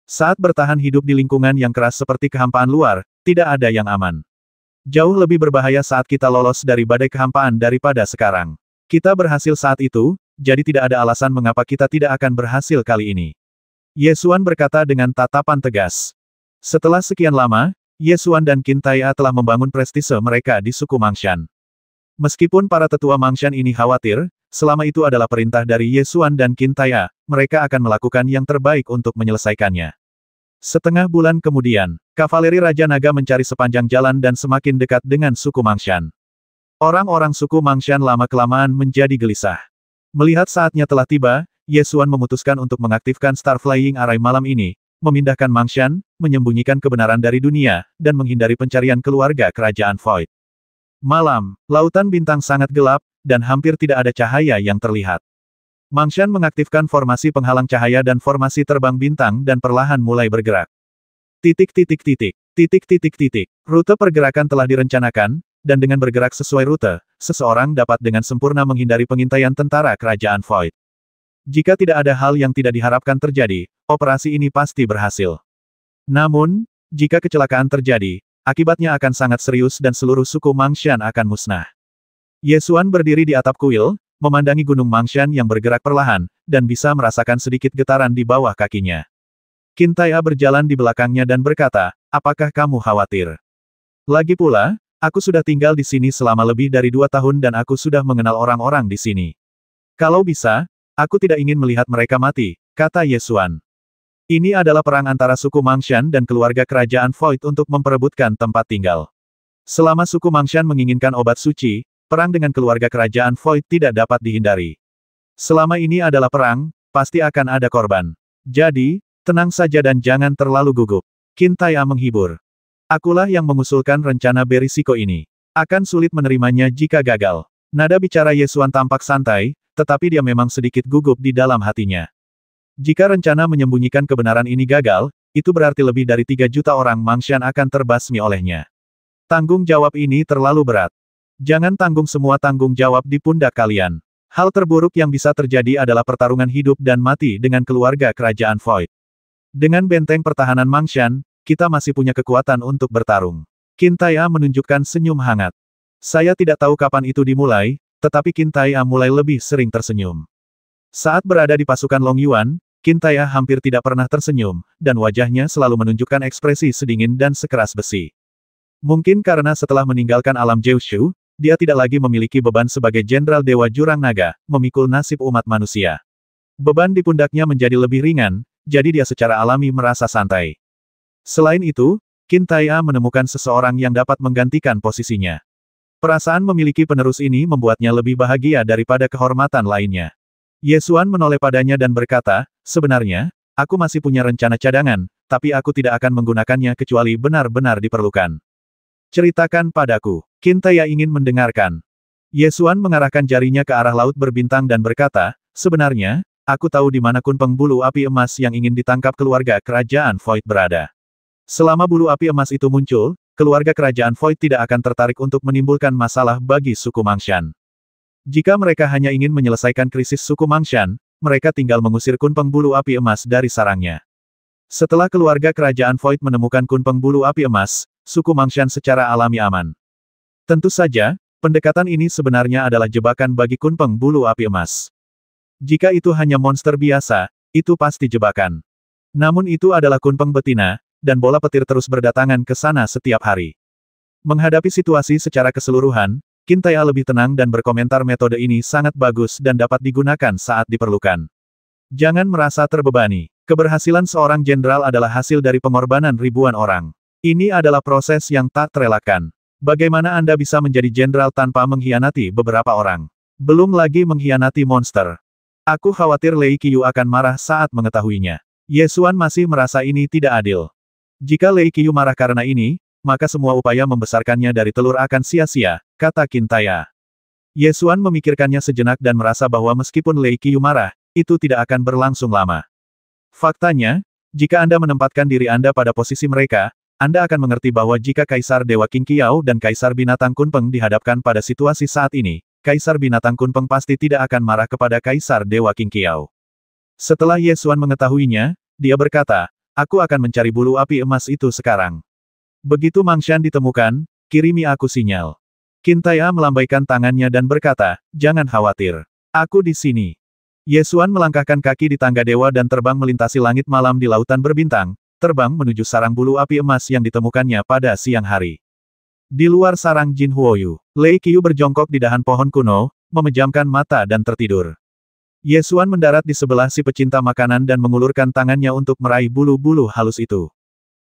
Saat bertahan hidup di lingkungan yang keras seperti kehampaan luar, tidak ada yang aman. Jauh lebih berbahaya saat kita lolos dari badai kehampaan daripada sekarang. Kita berhasil saat itu, jadi tidak ada alasan mengapa kita tidak akan berhasil kali ini. Ye Xuan berkata dengan tatapan tegas. Setelah sekian lama, Ye Xuan dan Qin Taiya telah membangun prestise mereka di suku Mangshan. Meskipun para tetua Mangshan ini khawatir, selama itu adalah perintah dari Ye Xuan dan Qin Taiya, mereka akan melakukan yang terbaik untuk menyelesaikannya. Setengah bulan kemudian, kavaleri Raja Naga mencari sepanjang jalan dan semakin dekat dengan suku Mangshan. Orang-orang suku Mangshan lama-kelamaan menjadi gelisah. Melihat saatnya telah tiba, Ye Xuan memutuskan untuk mengaktifkan Star Flying Array malam ini, memindahkan Mangshan, menyembunyikan kebenaran dari dunia, dan menghindari pencarian keluarga kerajaan Void. Malam, lautan bintang sangat gelap, dan hampir tidak ada cahaya yang terlihat. Mangshan mengaktifkan formasi penghalang cahaya dan formasi terbang bintang dan perlahan mulai bergerak. Rute pergerakan telah direncanakan, dan dengan bergerak sesuai rute, seseorang dapat dengan sempurna menghindari pengintaian tentara kerajaan Void. Jika tidak ada hal yang tidak diharapkan terjadi, operasi ini pasti berhasil. Namun, jika kecelakaan terjadi, akibatnya akan sangat serius dan seluruh suku Mangshan akan musnah. Ye Xuan berdiri di atap kuil, memandangi gunung Mangshan yang bergerak perlahan, dan bisa merasakan sedikit getaran di bawah kakinya. Qin Taiya berjalan di belakangnya dan berkata, apakah kamu khawatir? Lagi pula, aku sudah tinggal di sini selama lebih dari 2 tahun dan aku sudah mengenal orang-orang di sini. Kalau bisa, aku tidak ingin melihat mereka mati, kata Ye Xuan. Ini adalah perang antara suku Mangshan dan keluarga kerajaan Void untuk memperebutkan tempat tinggal. Selama suku Mangshan menginginkan obat suci, perang dengan keluarga kerajaan Void tidak dapat dihindari. Selama ini adalah perang, pasti akan ada korban. Jadi, tenang saja dan jangan terlalu gugup. Qin Taiya menghibur. Akulah yang mengusulkan rencana berisiko ini. Akan sulit menerimanya jika gagal. Nada bicara Ye Xuan tampak santai, tetapi dia memang sedikit gugup di dalam hatinya. Jika rencana menyembunyikan kebenaran ini gagal, itu berarti lebih dari 3 juta orang Mangshan akan terbasmi olehnya. Tanggung jawab ini terlalu berat. Jangan tanggung semua tanggung jawab di pundak kalian. Hal terburuk yang bisa terjadi adalah pertarungan hidup dan mati dengan keluarga kerajaan Void. Dengan benteng pertahanan Mangshan, kita masih punya kekuatan untuk bertarung. Qin Taiya menunjukkan senyum hangat. Saya tidak tahu kapan itu dimulai, tetapi Qin Taiya mulai lebih sering tersenyum. Saat berada di pasukan Long Yuan, Qin Taiya hampir tidak pernah tersenyum, dan wajahnya selalu menunjukkan ekspresi sedingin dan sekeras besi. Mungkin karena setelah meninggalkan alam Jiushu, dia tidak lagi memiliki beban sebagai Jenderal Dewa Jurang Naga, memikul nasib umat manusia. Beban di pundaknya menjadi lebih ringan, jadi dia secara alami merasa santai. Selain itu, Qin Taiya menemukan seseorang yang dapat menggantikan posisinya. Perasaan memiliki penerus ini membuatnya lebih bahagia daripada kehormatan lainnya. Ye Xuan menoleh padanya dan berkata, sebenarnya, aku masih punya rencana cadangan, tapi aku tidak akan menggunakannya kecuali benar-benar diperlukan. Ceritakan padaku. Qin Taiya ingin mendengarkan. Ye Xuan mengarahkan jarinya ke arah laut berbintang dan berkata, sebenarnya, aku tahu di mana kunpeng bulu api emas yang ingin ditangkap keluarga kerajaan Void berada. Selama bulu api emas itu muncul, keluarga kerajaan Void tidak akan tertarik untuk menimbulkan masalah bagi suku Mangshan. Jika mereka hanya ingin menyelesaikan krisis suku Mangshan, mereka tinggal mengusir kunpeng bulu api emas dari sarangnya. Setelah keluarga kerajaan Void menemukan kunpeng bulu api emas, suku Mangshan secara alami aman. Tentu saja, pendekatan ini sebenarnya adalah jebakan bagi kunpeng bulu api emas. Jika itu hanya monster biasa, itu pasti jebakan. Namun itu adalah kunpeng betina, dan bola petir terus berdatangan ke sana setiap hari. Menghadapi situasi secara keseluruhan, Qin Taiya lebih tenang dan berkomentar metode ini sangat bagus dan dapat digunakan saat diperlukan. Jangan merasa terbebani. Keberhasilan seorang jenderal adalah hasil dari pengorbanan ribuan orang. Ini adalah proses yang tak terelakkan. Bagaimana Anda bisa menjadi jenderal tanpa mengkhianati beberapa orang? Belum lagi mengkhianati monster. Aku khawatir Lei Qiyu akan marah saat mengetahuinya. Ye Xuan masih merasa ini tidak adil. Jika Lei Qiyu marah karena ini, maka semua upaya membesarkannya dari telur akan sia-sia, kata Qin Taiya. Ye Xuan memikirkannya sejenak dan merasa bahwa meskipun Lei Qiyu marah, itu tidak akan berlangsung lama. Faktanya, jika Anda menempatkan diri Anda pada posisi mereka, Anda akan mengerti bahwa jika Kaisar Dewa Qin Qiao dan Kaisar Binatang Kunpeng dihadapkan pada situasi saat ini, Kaisar Binatang Kunpeng pasti tidak akan marah kepada Kaisar Dewa Qin Qiao. Setelah Ye Xuan mengetahuinya, dia berkata, aku akan mencari bulu api emas itu sekarang. Begitu Mang Shan ditemukan, kirimi aku sinyal. Qin Tai'e melambaikan tangannya dan berkata, jangan khawatir. Aku di sini. Ye Xuan melangkahkan kaki di tangga dewa dan terbang melintasi langit malam di lautan berbintang, terbang menuju sarang bulu api emas yang ditemukannya pada siang hari. Di luar sarang Jin Huoyu, Lei Qiu berjongkok di dahan pohon kuno, memejamkan mata dan tertidur. Ye Xuan mendarat di sebelah si pecinta makanan dan mengulurkan tangannya untuk meraih bulu-bulu halus itu.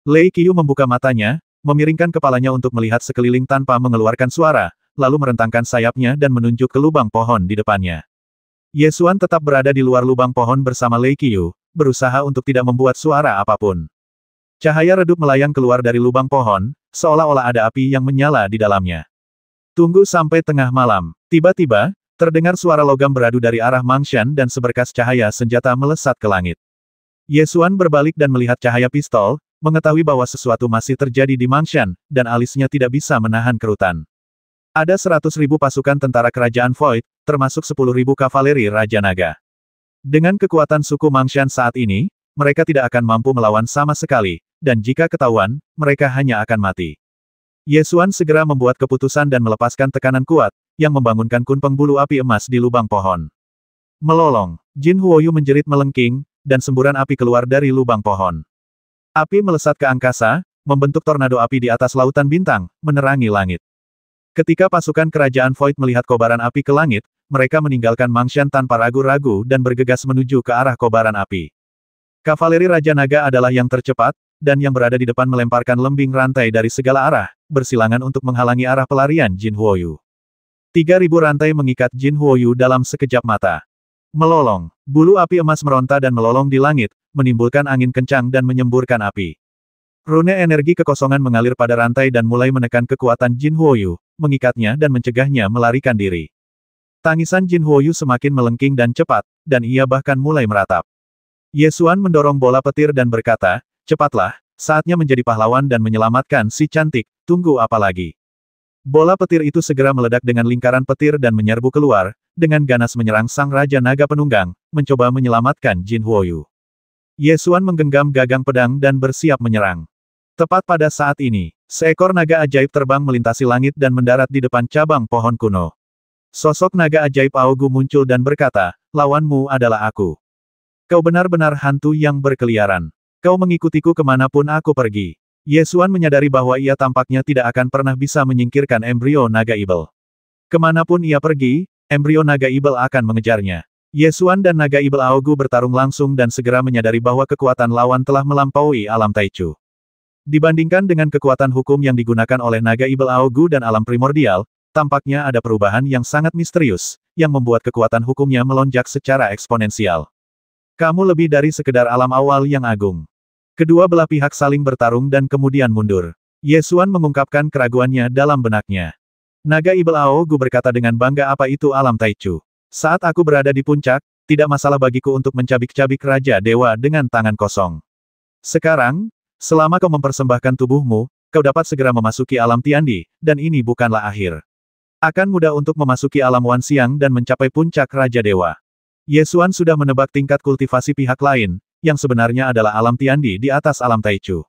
Lei Qiu membuka matanya, memiringkan kepalanya untuk melihat sekeliling tanpa mengeluarkan suara, lalu merentangkan sayapnya dan menunjuk ke lubang pohon di depannya. Ye Xuan tetap berada di luar lubang pohon bersama Lei Qiu, berusaha untuk tidak membuat suara apapun. Cahaya redup melayang keluar dari lubang pohon, seolah-olah ada api yang menyala di dalamnya. Tunggu sampai tengah malam. Tiba-tiba, terdengar suara logam beradu dari arah Mang Shan dan seberkas cahaya senjata melesat ke langit. Ye Xuan berbalik dan melihat cahaya pistol, mengetahui bahwa sesuatu masih terjadi di Mang Shan, dan alisnya tidak bisa menahan kerutan. Ada 100.000 pasukan tentara kerajaan Void, termasuk 10.000 kavaleri Raja Naga. Dengan kekuatan suku Mang Shan saat ini, mereka tidak akan mampu melawan sama sekali, dan jika ketahuan, mereka hanya akan mati. Ye Xuan segera membuat keputusan dan melepaskan tekanan kuat, yang membangunkan kunpeng bulu api emas di lubang pohon. Melolong, Jin Huoyu menjerit melengking, dan semburan api keluar dari lubang pohon. Api melesat ke angkasa, membentuk tornado api di atas lautan bintang, menerangi langit. Ketika pasukan kerajaan Void melihat kobaran api ke langit, mereka meninggalkan Mang Shan tanpa ragu-ragu dan bergegas menuju ke arah kobaran api. Kavaleri Raja Naga adalah yang tercepat, dan yang berada di depan melemparkan lembing rantai dari segala arah, bersilangan untuk menghalangi arah pelarian Jin Huoyu. 3.000 rantai mengikat Jin Huoyu dalam sekejap mata. Melolong, bulu api emas meronta dan melolong di langit, menimbulkan angin kencang dan menyemburkan api. Rune energi kekosongan mengalir pada rantai dan mulai menekan kekuatan Jin Huoyu, mengikatnya dan mencegahnya melarikan diri. Tangisan Jin Huoyu semakin melengking dan cepat, dan ia bahkan mulai meratap. Ye Xuan mendorong bola petir dan berkata, cepatlah, saatnya menjadi pahlawan dan menyelamatkan si cantik, tunggu apa lagi. Bola petir itu segera meledak dengan lingkaran petir dan menyerbu keluar, dengan ganas menyerang sang Raja Naga Penunggang, mencoba menyelamatkan Jin Huoyu. Ye Xuan menggenggam gagang pedang dan bersiap menyerang. Tepat pada saat ini, seekor naga ajaib terbang melintasi langit dan mendarat di depan cabang pohon kuno. Sosok naga ajaib Aogu muncul dan berkata, lawanmu adalah aku. Kau benar-benar hantu yang berkeliaran. Kau mengikutiku kemanapun aku pergi. Ye Xuan menyadari bahwa ia tampaknya tidak akan pernah bisa menyingkirkan embrio naga ibel. Kemanapun ia pergi, embrio naga ibel akan mengejarnya. Ye Xuan dan naga ibel Aogu bertarung langsung dan segera menyadari bahwa kekuatan lawan telah melampaui alam Taichu. Dibandingkan dengan kekuatan hukum yang digunakan oleh naga ibel Aogu dan alam primordial, tampaknya ada perubahan yang sangat misterius, yang membuat kekuatan hukumnya melonjak secara eksponensial. Kamu lebih dari sekedar alam awal yang agung. Kedua belah pihak saling bertarung dan kemudian mundur. Ye Xuan mengungkapkan keraguannya dalam benaknya. Naga ibel Aogu berkata dengan bangga, apa itu alam Taichu? Saat aku berada di puncak, tidak masalah bagiku untuk mencabik-cabik Raja Dewa dengan tangan kosong. Sekarang, selama kau mempersembahkan tubuhmu, kau dapat segera memasuki alam Tiandi, dan ini bukanlah akhir. Akan mudah untuk memasuki alam Wanxiang dan mencapai puncak Raja Dewa. Ye Xuan sudah menebak tingkat kultivasi pihak lain, yang sebenarnya adalah alam Tiandi di atas alam Taichu.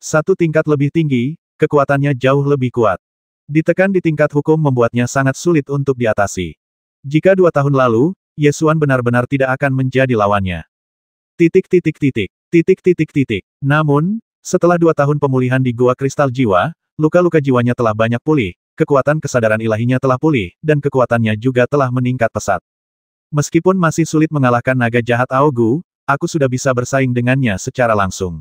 Satu tingkat lebih tinggi, kekuatannya jauh lebih kuat. Ditekan di tingkat hukum membuatnya sangat sulit untuk diatasi. Jika 2 tahun lalu, Ye Xuan benar-benar tidak akan menjadi lawannya. Namun, setelah 2 tahun pemulihan di Gua Kristal Jiwa, luka-luka jiwanya telah banyak pulih, kekuatan kesadaran ilahinya telah pulih, dan kekuatannya juga telah meningkat pesat. Meskipun masih sulit mengalahkan naga jahat Aogu, aku sudah bisa bersaing dengannya secara langsung.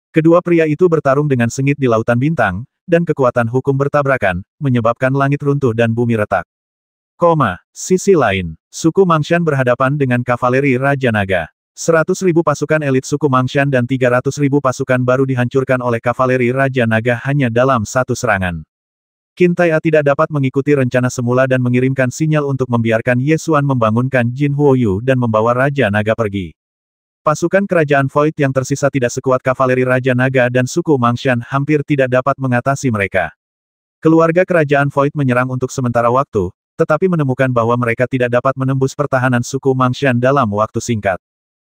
Kedua pria itu bertarung dengan sengit di lautan bintang, dan kekuatan hukum bertabrakan, menyebabkan langit runtuh dan bumi retak. Sisi lain, suku Mang Shan berhadapan dengan kavaleri Raja Naga. 100.000 pasukan elit suku Mang Shan dan 300.000 pasukan baru dihancurkan oleh kavaleri Raja Naga hanya dalam satu serangan. Qin Tai'e tidak dapat mengikuti rencana semula dan mengirimkan sinyal untuk membiarkan Ye Xuan membangunkan Jin Huoyu dan membawa Raja Naga pergi. Pasukan kerajaan Void yang tersisa tidak sekuat kavaleri Raja Naga dan suku Mang Shan hampir tidak dapat mengatasi mereka. Keluarga kerajaan Void menyerang untuk sementara waktu, tetapi menemukan bahwa mereka tidak dapat menembus pertahanan suku Mang Shan dalam waktu singkat.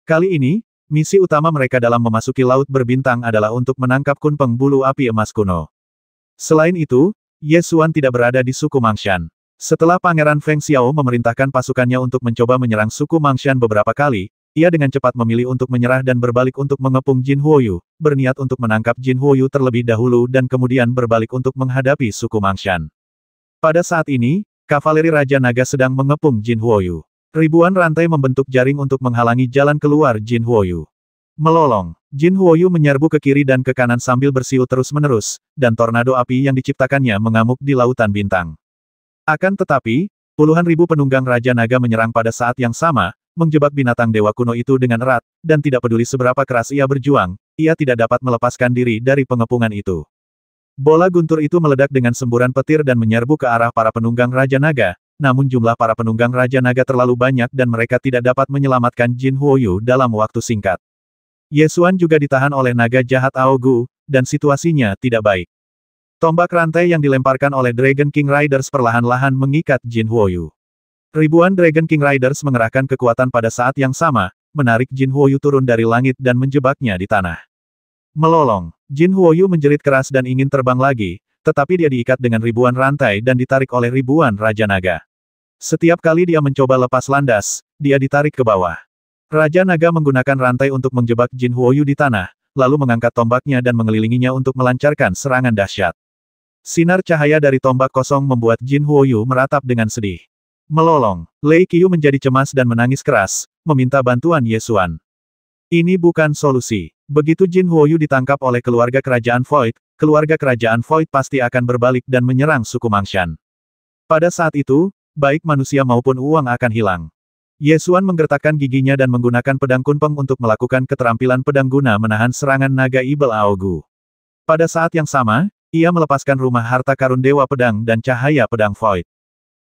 Kali ini, Misi utama mereka dalam memasuki Laut Berbintang adalah untuk menangkap Kunpeng bulu api emas kuno. Selain itu, Ye Xuan tidak berada di suku Mangshan. Setelah Pangeran Feng Xiao memerintahkan pasukannya untuk mencoba menyerang suku Mangshan beberapa kali, ia dengan cepat memilih untuk menyerah dan berbalik untuk mengepung Jin Huoyu, berniat untuk menangkap Jin Huoyu terlebih dahulu dan kemudian berbalik untuk menghadapi suku Mangshan. Pada saat ini, kavaleri Raja Naga sedang mengepung Jin Huoyu. Ribuan rantai membentuk jaring untuk menghalangi jalan keluar Jin Huoyu. Melolong, Jin Huoyu menyerbu ke kiri dan ke kanan sambil bersiul terus-menerus, dan tornado api yang diciptakannya mengamuk di lautan bintang. Akan tetapi, puluhan ribu penunggang Raja Naga menyerang pada saat yang sama, menjebak binatang dewa kuno itu dengan erat, dan tidak peduli seberapa keras ia berjuang, ia tidak dapat melepaskan diri dari pengepungan itu. Bola guntur itu meledak dengan semburan petir dan menyerbu ke arah para penunggang Raja Naga, namun jumlah para penunggang Raja Naga terlalu banyak dan mereka tidak dapat menyelamatkan Jin Huoyu dalam waktu singkat. Ye Xuan juga ditahan oleh naga jahat Aogu, dan situasinya tidak baik. Tombak rantai yang dilemparkan oleh Dragon King Riders perlahan-lahan mengikat Jin Huoyu. Ribuan Dragon King Riders mengerahkan kekuatan pada saat yang sama, menarik Jin Huoyu turun dari langit dan menjebaknya di tanah. Melolong, Jin Huoyu menjerit keras dan ingin terbang lagi, tetapi dia diikat dengan ribuan rantai dan ditarik oleh ribuan Raja Naga. Setiap kali dia mencoba lepas landas, dia ditarik ke bawah. Raja Naga menggunakan rantai untuk menjebak Jin Huoyu di tanah, lalu mengangkat tombaknya dan mengelilinginya untuk melancarkan serangan dahsyat. Sinar cahaya dari tombak kosong membuat Jin Huoyu meratap dengan sedih. Melolong, Lei Qiu menjadi cemas dan menangis keras, meminta bantuan Ye Xuan. Ini bukan solusi. Begitu Jin Huoyu ditangkap oleh keluarga kerajaan Void, keluarga kerajaan Void pasti akan berbalik dan menyerang suku Mangshan. Pada saat itu, baik manusia maupun uang akan hilang. Ye Xuan menggertakkan giginya dan menggunakan pedang Kunpeng untuk melakukan keterampilan pedang guna menahan serangan naga Ibel Aogu. Pada saat yang sama, ia melepaskan rumah harta karun Dewa Pedang dan cahaya pedang Void.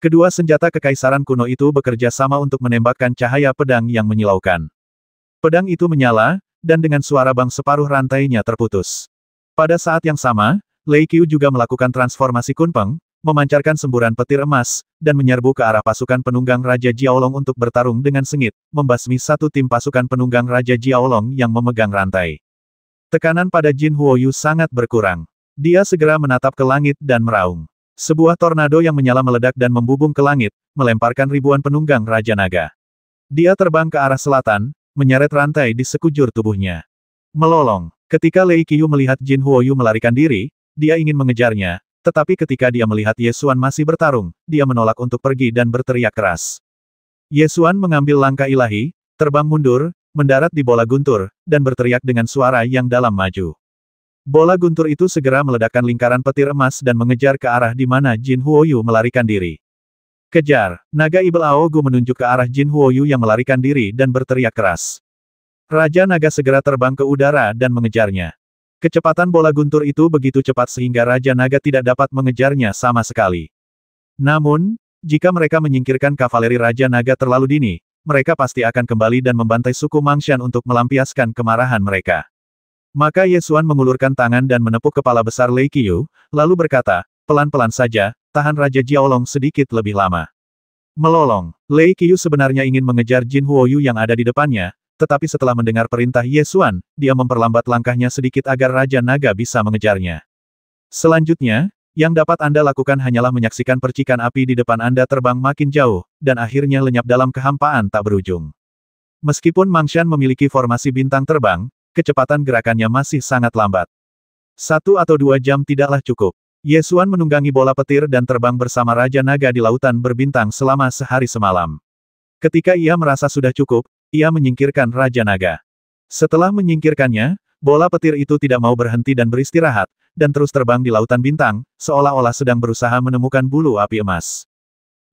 Kedua senjata kekaisaran kuno itu bekerja sama untuk menembakkan cahaya pedang yang menyilaukan. Pedang itu menyala, dan dengan suara bang separuh rantainya terputus. Pada saat yang sama, Lei Qiu juga melakukan transformasi Kunpeng, memancarkan semburan petir emas, dan menyerbu ke arah pasukan penunggang Raja Jiaolong untuk bertarung dengan sengit, membasmi satu tim pasukan penunggang Raja Jiaolong yang memegang rantai. Tekanan pada Jin Huoyu sangat berkurang. Dia segera menatap ke langit dan meraung. Sebuah tornado yang menyala meledak dan membubung ke langit, melemparkan ribuan penunggang Raja Naga. Dia terbang ke arah selatan, menyeret rantai di sekujur tubuhnya. Melolong, ketika Lei Qiu melihat Jin Huoyu melarikan diri, dia ingin mengejarnya, tetapi ketika dia melihat Ye Xuan masih bertarung, dia menolak untuk pergi dan berteriak keras. Ye Xuan mengambil langkah ilahi, terbang mundur, mendarat di bola guntur, dan berteriak dengan suara yang dalam maju. Bola guntur itu segera meledakkan lingkaran petir emas dan mengejar ke arah di mana Jin Huoyu melarikan diri. Kejar! Naga Ibel Aogu menunjuk ke arah Jin Huoyu yang melarikan diri dan berteriak keras. Raja Naga segera terbang ke udara dan mengejarnya. Kecepatan bola guntur itu begitu cepat sehingga Raja Naga tidak dapat mengejarnya sama sekali. Namun, jika mereka menyingkirkan kavaleri Raja Naga terlalu dini, mereka pasti akan kembali dan membantai suku Mangshan untuk melampiaskan kemarahan mereka. Maka Ye Xuan mengulurkan tangan dan menepuk kepala besar Lei Qiu, lalu berkata, pelan-pelan saja, tahan Raja Jiaolong sedikit lebih lama. Melolong, Lei Qiu sebenarnya ingin mengejar Jin Huoyu yang ada di depannya, tetapi setelah mendengar perintah Ye Xuan, dia memperlambat langkahnya sedikit agar Raja Naga bisa mengejarnya. Selanjutnya, yang dapat Anda lakukan hanyalah menyaksikan percikan api di depan Anda terbang makin jauh, dan akhirnya lenyap dalam kehampaan tak berujung. Meskipun Mangshan memiliki formasi bintang terbang, kecepatan gerakannya masih sangat lambat. 1 atau 2 jam tidaklah cukup. Ye Xuan menunggangi bola petir dan terbang bersama Raja Naga di lautan berbintang selama sehari semalam. Ketika ia merasa sudah cukup, ia menyingkirkan Raja Naga. Setelah menyingkirkannya, bola petir itu tidak mau berhenti dan beristirahat, dan terus terbang di lautan bintang, seolah-olah sedang berusaha menemukan bulu api emas.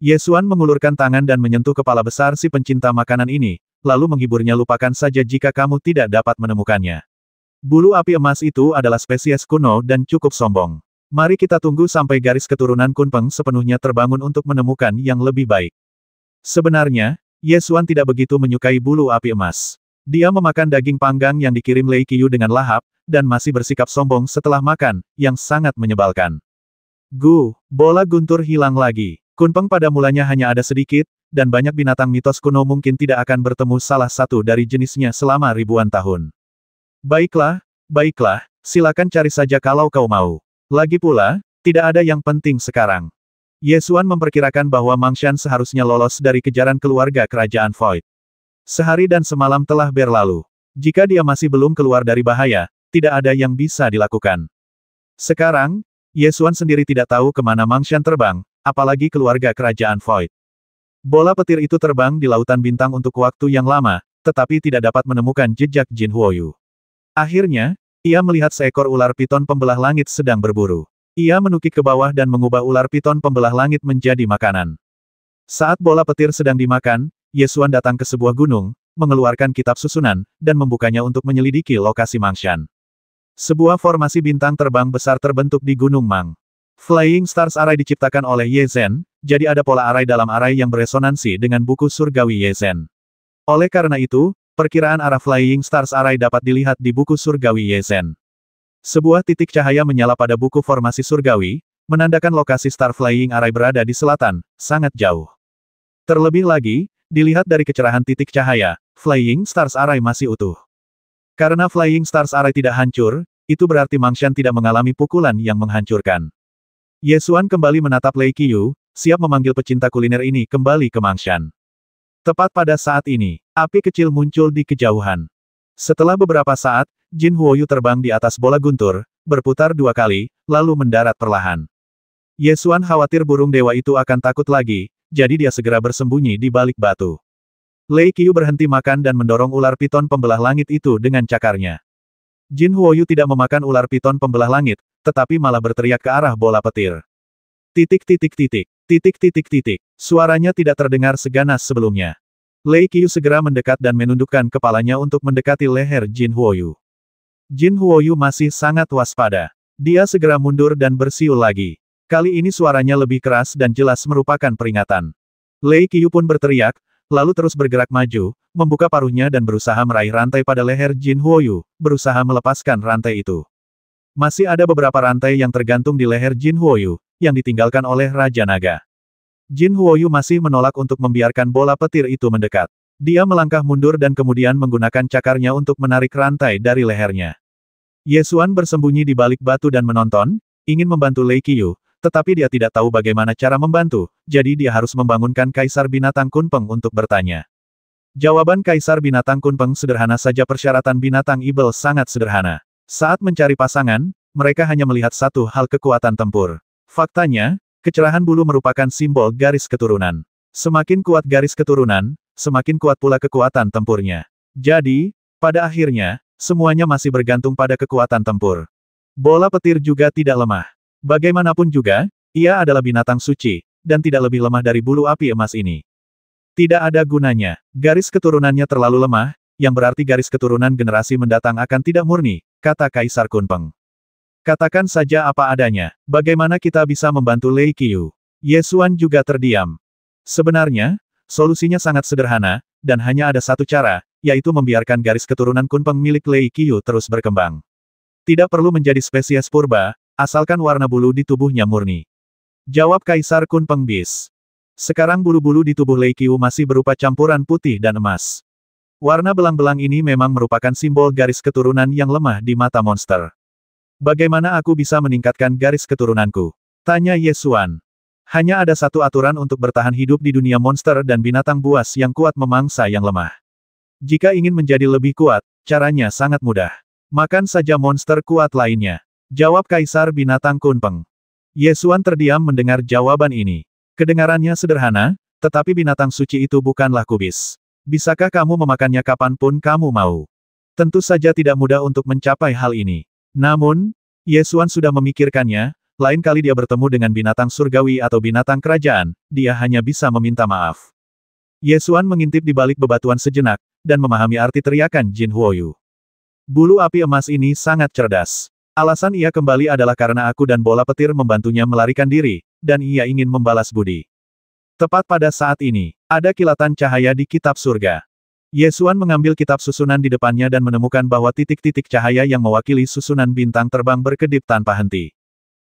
Ye Xuan mengulurkan tangan dan menyentuh kepala besar si pencinta makanan ini, lalu menghiburnya, lupakan saja jika kamu tidak dapat menemukannya. Bulu api emas itu adalah spesies kuno dan cukup sombong. Mari kita tunggu sampai garis keturunan Kunpeng sepenuhnya terbangun untuk menemukan yang lebih baik. Sebenarnya, Ye Xuan tidak begitu menyukai bulu api emas. Dia memakan daging panggang yang dikirim Lei Qiu dengan lahap, dan masih bersikap sombong setelah makan, yang sangat menyebalkan. Bola guntur hilang lagi. Kunpeng pada mulanya hanya ada sedikit, dan banyak binatang mitos kuno mungkin tidak akan bertemu salah satu dari jenisnya selama ribuan tahun. Baiklah, baiklah, silakan cari saja kalau kau mau. Lagi pula, tidak ada yang penting sekarang. Ye Xuan memperkirakan bahwa Mang Shan seharusnya lolos dari kejaran keluarga kerajaan Void. Sehari dan semalam telah berlalu. Jika dia masih belum keluar dari bahaya, tidak ada yang bisa dilakukan. Sekarang, Ye Xuan sendiri tidak tahu kemana Mang Shan terbang, apalagi keluarga kerajaan Void. Bola petir itu terbang di lautan bintang untuk waktu yang lama, tetapi tidak dapat menemukan jejak Jin Huoyu. Akhirnya, ia melihat seekor ular piton pembelah langit sedang berburu. Ia menukik ke bawah dan mengubah ular piton pembelah langit menjadi makanan. Saat bola petir sedang dimakan, Ye Xuan datang ke sebuah gunung, mengeluarkan kitab susunan, dan membukanya untuk menyelidiki lokasi Mang Shan. Sebuah formasi bintang terbang besar terbentuk di Gunung Mang. Flying Stars Array diciptakan oleh Ye Zhen, jadi ada pola array dalam array yang beresonansi dengan buku surgawi Ye Zhen. Oleh karena itu, perkiraan arah Flying Stars Array dapat dilihat di buku surgawi Ye Zhen. Sebuah titik cahaya menyala pada buku formasi surgawi, menandakan lokasi Star Flying Array berada di selatan, sangat jauh. Terlebih lagi, dilihat dari kecerahan titik cahaya, Flying Stars Array masih utuh. Karena Flying Stars Array tidak hancur, itu berarti Mang Shan tidak mengalami pukulan yang menghancurkan. Ye Xuan kembali menatap Lei Qiu, siap memanggil pecinta kuliner ini kembali ke Mang Shan. Tepat pada saat ini, api kecil muncul di kejauhan. Setelah beberapa saat, Jin Huoyu terbang di atas bola guntur, berputar 2 kali, lalu mendarat perlahan. Ye Xuan khawatir burung dewa itu akan takut lagi, jadi dia segera bersembunyi di balik batu. Lei Qiu berhenti makan dan mendorong ular piton pembelah langit itu dengan cakarnya. Jin Huoyu tidak memakan ular piton pembelah langit, tetapi malah berteriak ke arah bola petir. Titik titik titik, titik titik titik. Suaranya tidak terdengar seganas sebelumnya. Lei Qiu segera mendekat dan menundukkan kepalanya untuk mendekati leher Jin Huoyu. Jin Huoyu masih sangat waspada. Dia segera mundur dan bersiul lagi. Kali ini suaranya lebih keras dan jelas merupakan peringatan. Lei Qiu pun berteriak, lalu terus bergerak maju, membuka paruhnya dan berusaha meraih rantai pada leher Jin Huoyu, berusaha melepaskan rantai itu. Masih ada beberapa rantai yang tergantung di leher Jin Huoyu, yang ditinggalkan oleh Raja Naga. Jin Huoyu masih menolak untuk membiarkan bola petir itu mendekat. Dia melangkah mundur dan kemudian menggunakan cakarnya untuk menarik rantai dari lehernya. Ye Xuan bersembunyi di balik batu dan menonton, ingin membantu Lei Qiu, tetapi dia tidak tahu bagaimana cara membantu, jadi dia harus membangunkan Kaisar Binatang Kunpeng untuk bertanya. Jawaban Kaisar Binatang Kunpeng sederhana saja, persyaratan binatang ibel sangat sederhana. Saat mencari pasangan, mereka hanya melihat satu hal, kekuatan tempur. Faktanya, kecerahan bulu merupakan simbol garis keturunan. Semakin kuat garis keturunan, semakin kuat pula kekuatan tempurnya. Jadi, pada akhirnya, semuanya masih bergantung pada kekuatan tempur. Bola petir juga tidak lemah. Bagaimanapun juga, ia adalah binatang suci, dan tidak lebih lemah dari bulu api emas ini. Tidak ada gunanya. Garis keturunannya terlalu lemah, yang berarti garis keturunan generasi mendatang akan tidak murni, kata Kaisar Kunpeng. Katakan saja apa adanya, bagaimana kita bisa membantu Lei Qiu? Ye Xuan juga terdiam. Sebenarnya, solusinya sangat sederhana, dan hanya ada satu cara, yaitu membiarkan garis keturunan Kunpeng milik Lei Qiu terus berkembang. Tidak perlu menjadi spesies purba, asalkan warna bulu di tubuhnya murni. Jawab Kaisar Kunpeng bis. Sekarang bulu-bulu di tubuh Lei Qiu masih berupa campuran putih dan emas. Warna belang-belang ini memang merupakan simbol garis keturunan yang lemah di mata monster. Bagaimana aku bisa meningkatkan garis keturunanku? Tanya Ye Xuan. Hanya ada satu aturan untuk bertahan hidup di dunia monster dan binatang buas yang kuat memangsa yang lemah. Jika ingin menjadi lebih kuat, caranya sangat mudah. Makan saja monster kuat lainnya. Jawab Kaisar Binatang Kunpeng. Ye Xuan terdiam mendengar jawaban ini. Kedengarannya sederhana, tetapi binatang suci itu bukanlah kubis. Bisakah kamu memakannya kapanpun kamu mau? Tentu saja tidak mudah untuk mencapai hal ini. Namun, Ye Xuan sudah memikirkannya, lain kali dia bertemu dengan binatang surgawi atau binatang kerajaan, dia hanya bisa meminta maaf. Ye Xuan mengintip di balik bebatuan sejenak, dan memahami arti teriakan Jin Huoyu. Bulu api emas ini sangat cerdas. Alasan ia kembali adalah karena aku dan bola petir membantunya melarikan diri, dan ia ingin membalas budi. Tepat pada saat ini, ada kilatan cahaya di kitab surga. Ye Xuan mengambil kitab susunan di depannya dan menemukan bahwa titik-titik cahaya yang mewakili susunan bintang terbang berkedip tanpa henti.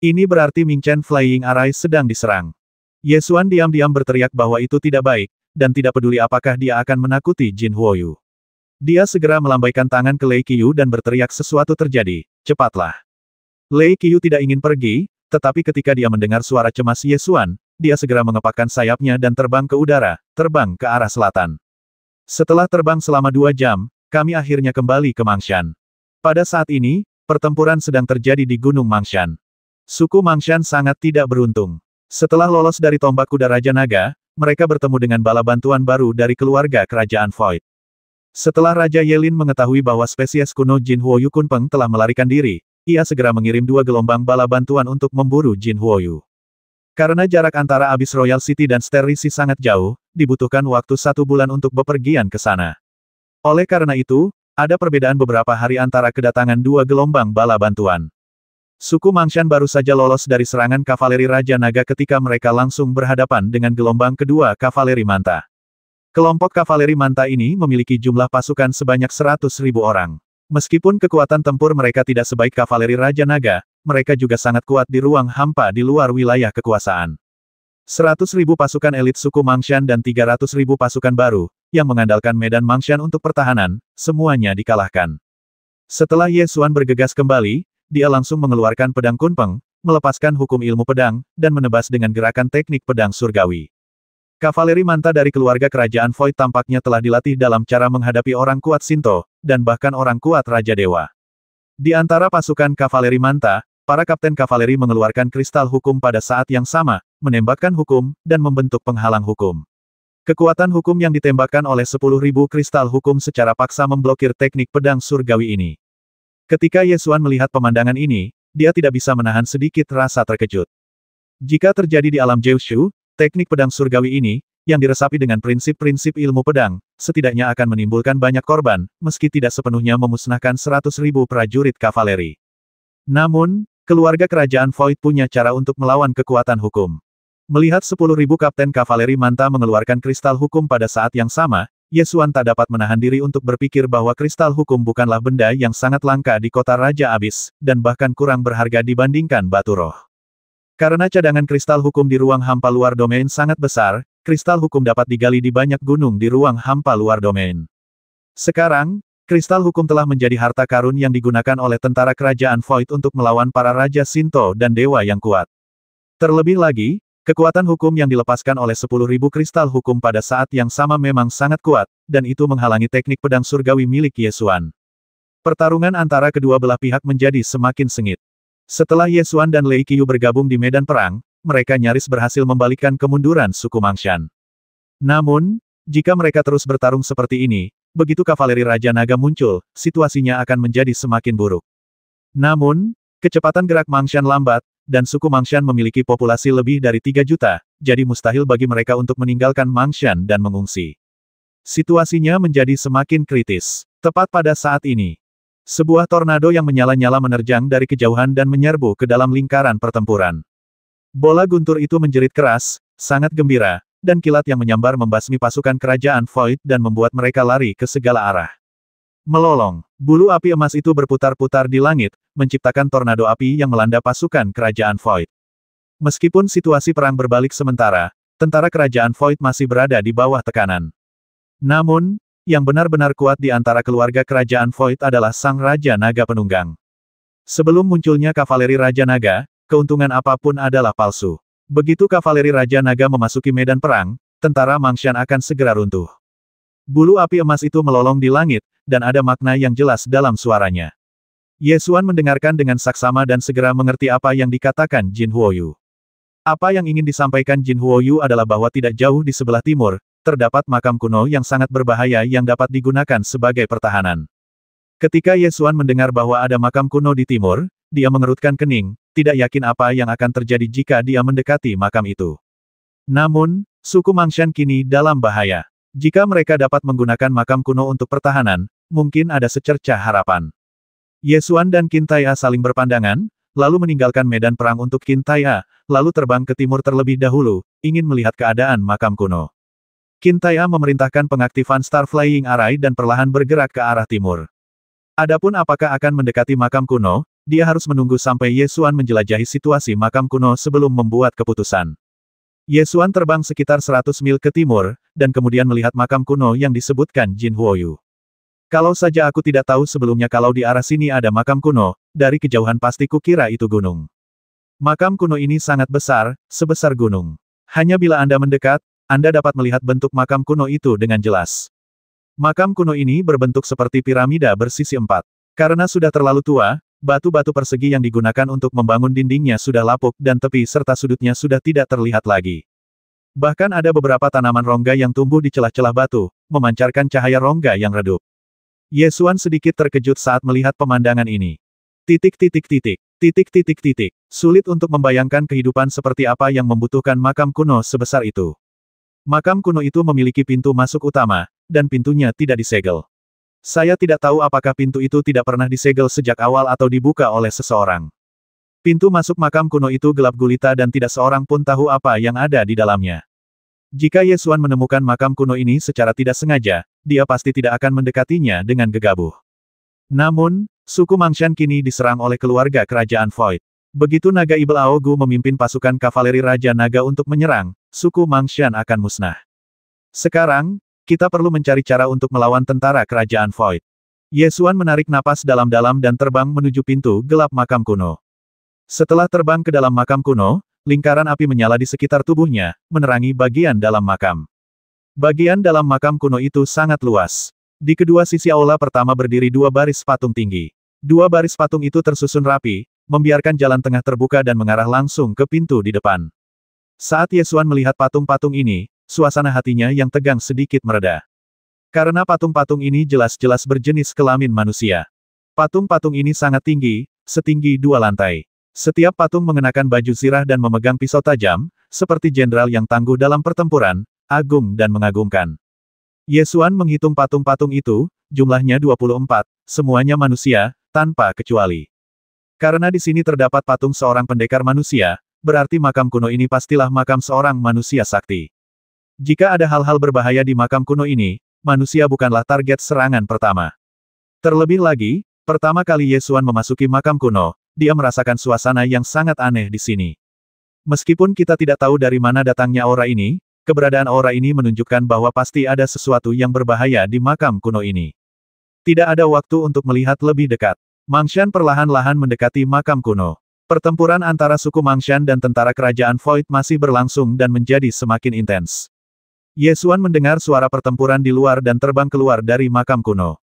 Ini berarti Ming Chen Flying Array sedang diserang. Ye Xuan diam-diam berteriak bahwa itu tidak baik, dan tidak peduli apakah dia akan menakuti Jin Huoyu. Dia segera melambaikan tangan ke Lei Qiu dan berteriak sesuatu terjadi, cepatlah. Lei Qiu tidak ingin pergi, tetapi ketika dia mendengar suara cemas Ye Xuan, dia segera mengepakkan sayapnya dan terbang ke udara, terbang ke arah selatan. Setelah terbang selama 2 jam, kami akhirnya kembali ke Mangshan. Pada saat ini, pertempuran sedang terjadi di Gunung Mangshan. Suku Mangshan sangat tidak beruntung. Setelah lolos dari tombak kuda Raja Naga, mereka bertemu dengan bala bantuan baru dari keluarga kerajaan Void. Setelah Raja Yelin mengetahui bahwa spesies kuno Jin Huoyu Kunpeng telah melarikan diri, ia segera mengirim 2 gelombang bala bantuan untuk memburu Jin Huoyu. Karena jarak antara Abyss Royal City dan Sterisi sangat jauh, dibutuhkan waktu 1 bulan untuk bepergian ke sana. Oleh karena itu, ada perbedaan beberapa hari antara kedatangan 2 gelombang bala bantuan. Suku Mangshan baru saja lolos dari serangan kavaleri Raja Naga ketika mereka langsung berhadapan dengan gelombang kedua kavaleri Manta. Kelompok kavaleri Manta ini memiliki jumlah pasukan sebanyak 100.000 orang. Meskipun kekuatan tempur mereka tidak sebaik kavaleri Raja Naga, mereka juga sangat kuat di ruang hampa di luar wilayah kekuasaan. 100.000 pasukan elit suku Mangshan dan 300.000 pasukan baru, yang mengandalkan medan Mangshan untuk pertahanan, semuanya dikalahkan. Setelah Ye Xuan bergegas kembali, dia langsung mengeluarkan pedang Kunpeng, melepaskan hukum ilmu pedang, dan menebas dengan gerakan teknik pedang surgawi. Kavaleri Manta dari keluarga kerajaan Void tampaknya telah dilatih dalam cara menghadapi orang kuat Shinto, dan bahkan orang kuat Raja Dewa. Di antara pasukan kavaleri Manta, para kapten kavaleri mengeluarkan kristal hukum pada saat yang sama, menembakkan hukum, dan membentuk penghalang hukum. Kekuatan hukum yang ditembakkan oleh 10.000 kristal hukum secara paksa memblokir teknik pedang surgawi ini. Ketika Ye Xuan melihat pemandangan ini, dia tidak bisa menahan sedikit rasa terkejut. Jika terjadi di alam Jiushu, teknik pedang surgawi ini, yang diresapi dengan prinsip-prinsip ilmu pedang, setidaknya akan menimbulkan banyak korban, meski tidak sepenuhnya memusnahkan 100.000 prajurit kavaleri. Namun, keluarga kerajaan Void punya cara untuk melawan kekuatan hukum. Melihat 10.000 kapten kavaleri Manta mengeluarkan kristal hukum pada saat yang sama, Ye Xuan tak dapat menahan diri untuk berpikir bahwa kristal hukum bukanlah benda yang sangat langka di kota Raja Abyss, dan bahkan kurang berharga dibandingkan batu roh. Karena cadangan kristal hukum di ruang hampa luar domain sangat besar, kristal hukum dapat digali di banyak gunung di ruang hampa luar domain. Sekarang, kristal hukum telah menjadi harta karun yang digunakan oleh tentara kerajaan Void untuk melawan para raja Shinto dan dewa yang kuat. Terlebih lagi, kekuatan hukum yang dilepaskan oleh 10.000 kristal hukum pada saat yang sama memang sangat kuat, dan itu menghalangi teknik pedang surgawi milik Ye Xuan. Pertarungan antara kedua belah pihak menjadi semakin sengit. Setelah Ye Xuan dan Lei Qiu bergabung di medan perang, mereka nyaris berhasil membalikkan kemunduran suku Mangshan. Namun, jika mereka terus bertarung seperti ini, begitu kavaleri Raja Naga muncul, situasinya akan menjadi semakin buruk. Namun, kecepatan gerak Mangshan lambat, dan suku Mangshan memiliki populasi lebih dari 3 juta, jadi mustahil bagi mereka untuk meninggalkan Mangshan dan mengungsi. Situasinya menjadi semakin kritis. Tepat pada saat ini, sebuah tornado yang menyala-nyala menerjang dari kejauhan dan menyerbu ke dalam lingkaran pertempuran. Bola guntur itu menjerit keras, sangat gembira, dan kilat yang menyambar membasmi pasukan kerajaan Void dan membuat mereka lari ke segala arah. Melolong, bulu api emas itu berputar-putar di langit, menciptakan tornado api yang melanda pasukan kerajaan Void. Meskipun situasi perang berbalik sementara, tentara kerajaan Void masih berada di bawah tekanan. Namun, yang benar-benar kuat di antara keluarga kerajaan Void adalah Sang Raja Naga Penunggang. Sebelum munculnya kavaleri Raja Naga, keuntungan apapun adalah palsu. Begitu kavaleri Raja Naga memasuki medan perang, tentara Mangshan akan segera runtuh. Bulu api emas itu melolong di langit, dan ada makna yang jelas dalam suaranya. Ye Xuan mendengarkan dengan saksama dan segera mengerti apa yang dikatakan Jin Huoyu. Apa yang ingin disampaikan Jin Huoyu adalah bahwa tidak jauh di sebelah timur, terdapat makam kuno yang sangat berbahaya yang dapat digunakan sebagai pertahanan. Ketika Ye Xuan mendengar bahwa ada makam kuno di timur, dia mengerutkan kening, tidak yakin apa yang akan terjadi jika dia mendekati makam itu. Namun, suku Mangshan kini dalam bahaya. Jika mereka dapat menggunakan makam kuno untuk pertahanan, mungkin ada secercah harapan. Ye Xuan dan Qin Tai'a saling berpandangan, lalu meninggalkan medan perang untuk Qin Tai'a, lalu terbang ke timur terlebih dahulu, ingin melihat keadaan makam kuno. Qin Tai'a memerintahkan pengaktifan Star Flying Array dan perlahan bergerak ke arah timur. Adapun apakah akan mendekati makam kuno, dia harus menunggu sampai Ye Xuan menjelajahi situasi makam kuno sebelum membuat keputusan. Ye Xuan terbang sekitar 100 mil ke timur, dan kemudian melihat makam kuno yang disebutkan Jin Huoyu. Kalau saja aku tidak tahu sebelumnya kalau di arah sini ada makam kuno, dari kejauhan pasti kukira itu gunung. Makam kuno ini sangat besar, sebesar gunung. Hanya bila Anda mendekat, Anda dapat melihat bentuk makam kuno itu dengan jelas. Makam kuno ini berbentuk seperti piramida bersisi 4. Karena sudah terlalu tua, batu-batu persegi yang digunakan untuk membangun dindingnya sudah lapuk dan tepi serta sudutnya sudah tidak terlihat lagi. Bahkan ada beberapa tanaman rongga yang tumbuh di celah-celah batu, memancarkan cahaya rongga yang redup. Ye Xuan sedikit terkejut saat melihat pemandangan ini. Sulit untuk membayangkan kehidupan seperti apa yang membutuhkan makam kuno sebesar itu. Makam kuno itu memiliki pintu masuk utama, dan pintunya tidak disegel. Saya tidak tahu apakah pintu itu tidak pernah disegel sejak awal atau dibuka oleh seseorang. Pintu masuk makam kuno itu gelap gulita dan tidak seorang pun tahu apa yang ada di dalamnya. Jika Ye Xuan menemukan makam kuno ini secara tidak sengaja, dia pasti tidak akan mendekatinya dengan gegabah. Namun, suku Mangshan kini diserang oleh keluarga kerajaan Void. Begitu naga Ibel Aogu memimpin pasukan kavaleri Raja Naga untuk menyerang, suku Mangshan akan musnah. Sekarang, kita perlu mencari cara untuk melawan tentara kerajaan Void. Ye Xuan menarik napas dalam-dalam dan terbang menuju pintu gelap makam kuno. Setelah terbang ke dalam makam kuno, lingkaran api menyala di sekitar tubuhnya, menerangi bagian dalam makam. Bagian dalam makam kuno itu sangat luas. Di kedua sisi aula pertama berdiri dua baris patung tinggi. Dua baris patung itu tersusun rapi, membiarkan jalan tengah terbuka dan mengarah langsung ke pintu di depan. Saat Ye Xuan melihat patung-patung ini, suasana hatinya yang tegang sedikit mereda. Karena patung-patung ini jelas-jelas berjenis kelamin manusia. Patung-patung ini sangat tinggi, setinggi 2 lantai. Setiap patung mengenakan baju zirah dan memegang pisau tajam, seperti jenderal yang tangguh dalam pertempuran, agung dan mengagumkan. Ye Xuan menghitung patung-patung itu, jumlahnya 24, semuanya manusia, tanpa kecuali. Karena di sini terdapat patung seorang pendekar manusia, berarti makam kuno ini pastilah makam seorang manusia sakti. Jika ada hal-hal berbahaya di makam kuno ini, manusia bukanlah target serangan pertama. Terlebih lagi, pertama kali Ye Xuan memasuki makam kuno, dia merasakan suasana yang sangat aneh di sini. Meskipun kita tidak tahu dari mana datangnya aura ini, keberadaan aura ini menunjukkan bahwa pasti ada sesuatu yang berbahaya di makam kuno ini. Tidak ada waktu untuk melihat lebih dekat. Mangshan perlahan-lahan mendekati makam kuno. Pertempuran antara suku Mangshan dan tentara kerajaan Void masih berlangsung dan menjadi semakin intens. Ye Xuan mendengar suara pertempuran di luar dan terbang keluar dari makam kuno.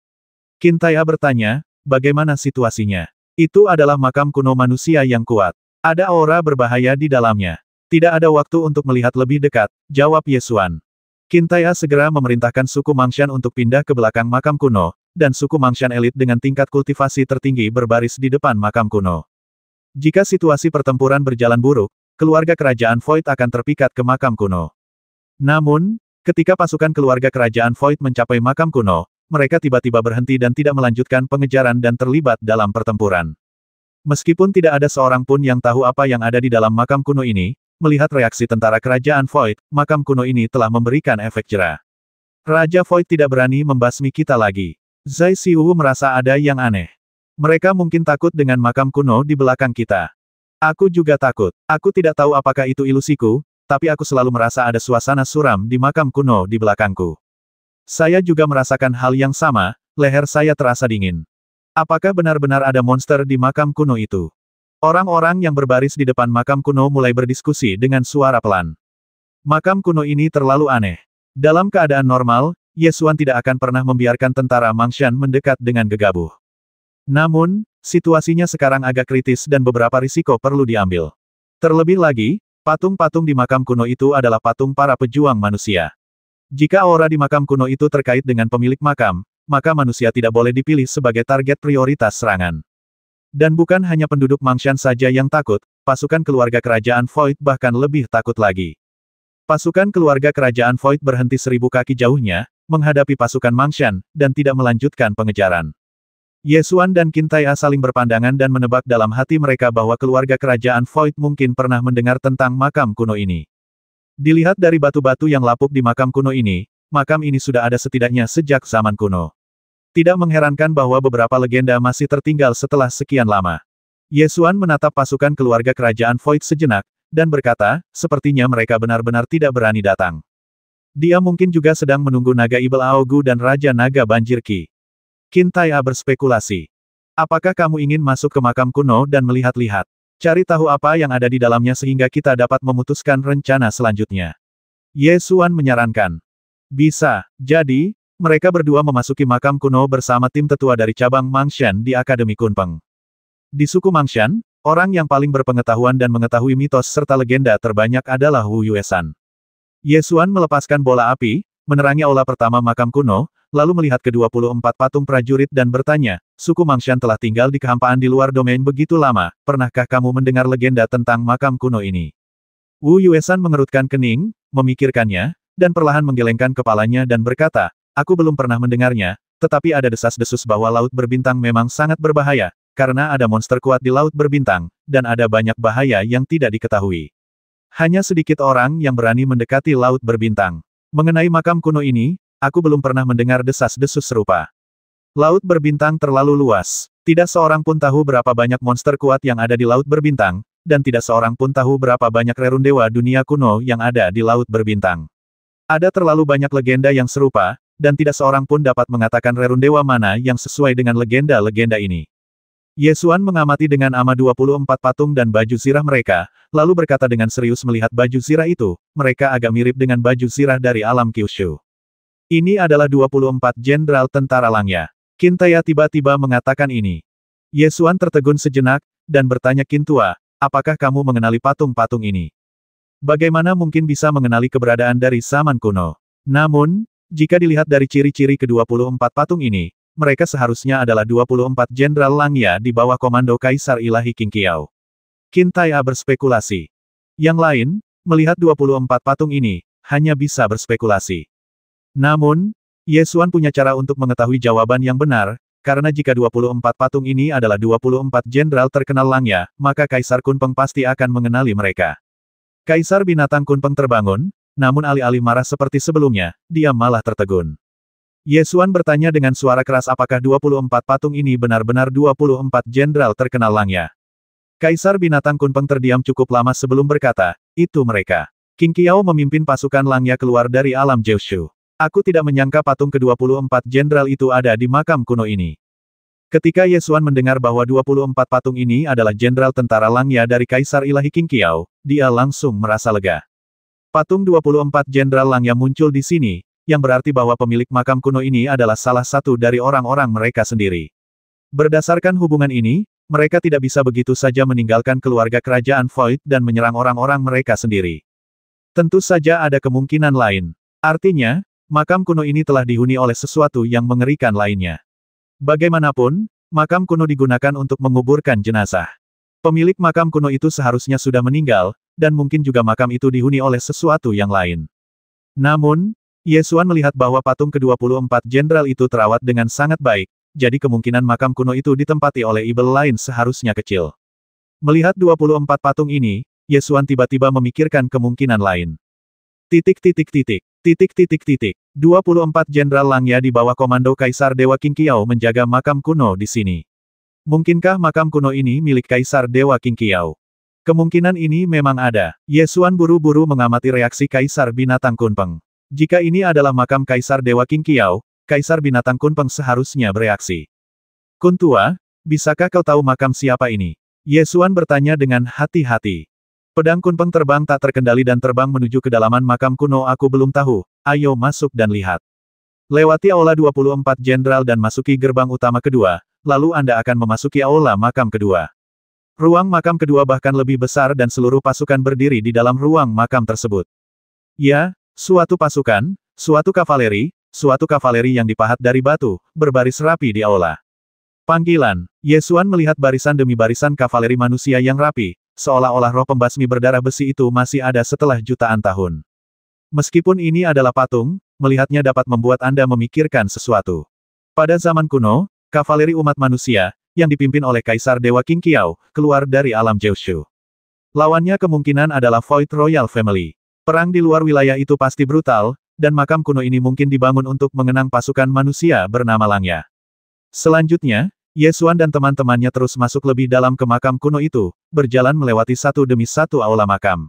Qin Tai'a bertanya, bagaimana situasinya? Itu adalah makam kuno manusia yang kuat. Ada aura berbahaya di dalamnya. Tidak ada waktu untuk melihat lebih dekat, jawab Ye Xuan. Qin Tai'a segera memerintahkan suku Mangshan untuk pindah ke belakang makam kuno, dan suku Mangshan elit dengan tingkat kultivasi tertinggi berbaris di depan makam kuno. Jika situasi pertempuran berjalan buruk, keluarga kerajaan Void akan terpikat ke makam kuno. Namun, ketika pasukan keluarga kerajaan Void mencapai makam kuno, mereka tiba-tiba berhenti dan tidak melanjutkan pengejaran dan terlibat dalam pertempuran. Meskipun tidak ada seorang pun yang tahu apa yang ada di dalam makam kuno ini, melihat reaksi tentara kerajaan Void, makam kuno ini telah memberikan efek jera. Raja Void tidak berani membasmi kita lagi. Zai Xiu merasa ada yang aneh. Mereka mungkin takut dengan makam kuno di belakang kita. Aku juga takut. Aku tidak tahu apakah itu ilusiku, tapi aku selalu merasa ada suasana suram di makam kuno di belakangku. Saya juga merasakan hal yang sama, leher saya terasa dingin. Apakah benar-benar ada monster di makam kuno itu? Orang-orang yang berbaris di depan makam kuno mulai berdiskusi dengan suara pelan. Makam kuno ini terlalu aneh. Dalam keadaan normal, Ye Xuan tidak akan pernah membiarkan tentara Mangshan mendekat dengan gegabah. Namun, situasinya sekarang agak kritis dan beberapa risiko perlu diambil. Terlebih lagi, patung-patung di makam kuno itu adalah patung para pejuang manusia. Jika aura di makam kuno itu terkait dengan pemilik makam, maka manusia tidak boleh dipilih sebagai target prioritas serangan. Dan bukan hanya penduduk Mangshan saja yang takut, pasukan keluarga kerajaan Void bahkan lebih takut lagi. Pasukan keluarga kerajaan Void berhenti 1000 kaki jauhnya, menghadapi pasukan Mangshan, dan tidak melanjutkan pengejaran. Ye Xuan dan Qin Tai'a saling berpandangan dan menebak dalam hati mereka bahwa keluarga kerajaan Void mungkin pernah mendengar tentang makam kuno ini. Dilihat dari batu-batu yang lapuk di makam kuno ini, makam ini sudah ada setidaknya sejak zaman kuno. Tidak mengherankan bahwa beberapa legenda masih tertinggal setelah sekian lama. Ye Xuan menatap pasukan keluarga kerajaan Void sejenak, dan berkata, sepertinya mereka benar-benar tidak berani datang. Dia mungkin juga sedang menunggu Naga Ibel Aogu dan Raja Naga Banjir Qi. Qin Tai'a berspekulasi. Apakah kamu ingin masuk ke makam kuno dan melihat-lihat? Cari tahu apa yang ada di dalamnya sehingga kita dapat memutuskan rencana selanjutnya. Ye Xuan menyarankan. Bisa, jadi, mereka berdua memasuki makam kuno bersama tim tetua dari cabang Mangshan di Akademi Kunpeng. Di suku Mangshan, orang yang paling berpengetahuan dan mengetahui mitos serta legenda terbanyak adalah Wu Yuesan. Ye Xuan melepaskan bola api, menerangi aula pertama makam kuno, lalu melihat ke-24 patung prajurit dan bertanya, suku Mangshan telah tinggal di kehampaan di luar domain begitu lama, pernahkah kamu mendengar legenda tentang makam kuno ini? Wu Yuesan mengerutkan kening, memikirkannya, dan perlahan menggelengkan kepalanya dan berkata, aku belum pernah mendengarnya, tetapi ada desas-desus bahwa Laut Berbintang memang sangat berbahaya, karena ada monster kuat di Laut Berbintang, dan ada banyak bahaya yang tidak diketahui. Hanya sedikit orang yang berani mendekati Laut Berbintang. Mengenai makam kuno ini, aku belum pernah mendengar desas-desus serupa. Laut Berbintang terlalu luas. Tidak seorang pun tahu berapa banyak monster kuat yang ada di Laut Berbintang, dan tidak seorang pun tahu berapa banyak rerun dewa dunia kuno yang ada di Laut Berbintang. Ada terlalu banyak legenda yang serupa, dan tidak seorang pun dapat mengatakan rerun dewa mana yang sesuai dengan legenda-legenda ini. Ye Xuan mengamati dengan ama 24 patung dan baju zirah mereka, lalu berkata dengan serius melihat baju zirah itu, mereka agak mirip dengan baju zirah dari alam Kyushu. Ini adalah 24 jenderal tentara Langya. Qin Tai'a tiba-tiba mengatakan ini. Ye Xuan tertegun sejenak, dan bertanya Qin Tua, apakah kamu mengenali patung-patung ini? Bagaimana mungkin bisa mengenali keberadaan dari zaman kuno? Namun, jika dilihat dari ciri-ciri ke-24 patung ini, mereka seharusnya adalah 24 jenderal Langya di bawah komando Kaisar Ilahi Qin Qiao. Qin Tai'a berspekulasi. Yang lain, melihat 24 patung ini, hanya bisa berspekulasi. Namun, Ye Xuan punya cara untuk mengetahui jawaban yang benar, karena jika 24 patung ini adalah 24 jenderal terkenal Langya, maka Kaisar Kunpeng pasti akan mengenali mereka. Kaisar binatang Kunpeng terbangun, namun alih-alih marah seperti sebelumnya, dia malah tertegun. Ye Xuan bertanya dengan suara keras apakah 24 patung ini benar-benar 24 jenderal terkenal Langya. Kaisar binatang Kunpeng terdiam cukup lama sebelum berkata, itu mereka. Qin Qiao memimpin pasukan Langya keluar dari alam Jiushu. Aku tidak menyangka patung ke-24 jenderal itu ada di makam kuno ini. Ketika Ye Xuan mendengar bahwa 24 patung ini adalah jenderal tentara Langya dari Kaisar Ilahi Qin Qiao, dia langsung merasa lega. Patung 24 jenderal Langya muncul di sini, yang berarti bahwa pemilik makam kuno ini adalah salah satu dari orang-orang mereka sendiri. Berdasarkan hubungan ini, mereka tidak bisa begitu saja meninggalkan keluarga kerajaan Void dan menyerang orang-orang mereka sendiri. Tentu saja ada kemungkinan lain. Artinya, makam kuno ini telah dihuni oleh sesuatu yang mengerikan lainnya. Bagaimanapun, makam kuno digunakan untuk menguburkan jenazah. Pemilik makam kuno itu seharusnya sudah meninggal, dan mungkin juga makam itu dihuni oleh sesuatu yang lain. Namun, Ye Xuan melihat bahwa patung ke-24 jenderal itu terawat dengan sangat baik, jadi kemungkinan makam kuno itu ditempati oleh ibel lain seharusnya kecil. Melihat 24 patung ini, Ye Xuan tiba-tiba memikirkan kemungkinan lain. 24 jenderal Langya di bawah komando Kaisar Dewa Qin Qiao menjaga makam kuno di sini. Mungkinkah makam kuno ini milik Kaisar Dewa Qin Qiao? Kemungkinan ini memang ada. Ye Xuan buru-buru mengamati reaksi Kaisar Binatang Kunpeng. Jika ini adalah makam Kaisar Dewa Qin Qiao, Kaisar Binatang Kunpeng seharusnya bereaksi. Kun Tua, bisakah kau tahu makam siapa ini? Ye Xuan bertanya dengan hati-hati. Pedang Kunpeng terbang tak terkendali dan terbang menuju kedalaman makam kuno aku belum tahu, ayo masuk dan lihat. Lewati aula 24 jenderal dan masuki gerbang utama kedua, lalu Anda akan memasuki aula makam kedua. Ruang makam kedua bahkan lebih besar dan seluruh pasukan berdiri di dalam ruang makam tersebut. Ya, suatu pasukan, suatu kavaleri yang dipahat dari batu, berbaris rapi di aula. Panggilan, Ye Xuan melihat barisan demi barisan kavaleri manusia yang rapi, seolah-olah roh pembasmi berdarah besi itu masih ada setelah jutaan tahun. Meskipun ini adalah patung, melihatnya dapat membuat Anda memikirkan sesuatu. Pada zaman kuno, kavaleri umat manusia, yang dipimpin oleh Kaisar Dewa Qin Qiao, keluar dari alam Jiushu. Lawannya kemungkinan adalah Void Royal Family. Perang di luar wilayah itu pasti brutal, dan makam kuno ini mungkin dibangun untuk mengenang pasukan manusia bernama Langya. Selanjutnya, Ye Xuan dan teman-temannya terus masuk lebih dalam ke makam kuno itu, berjalan melewati satu demi satu aula makam.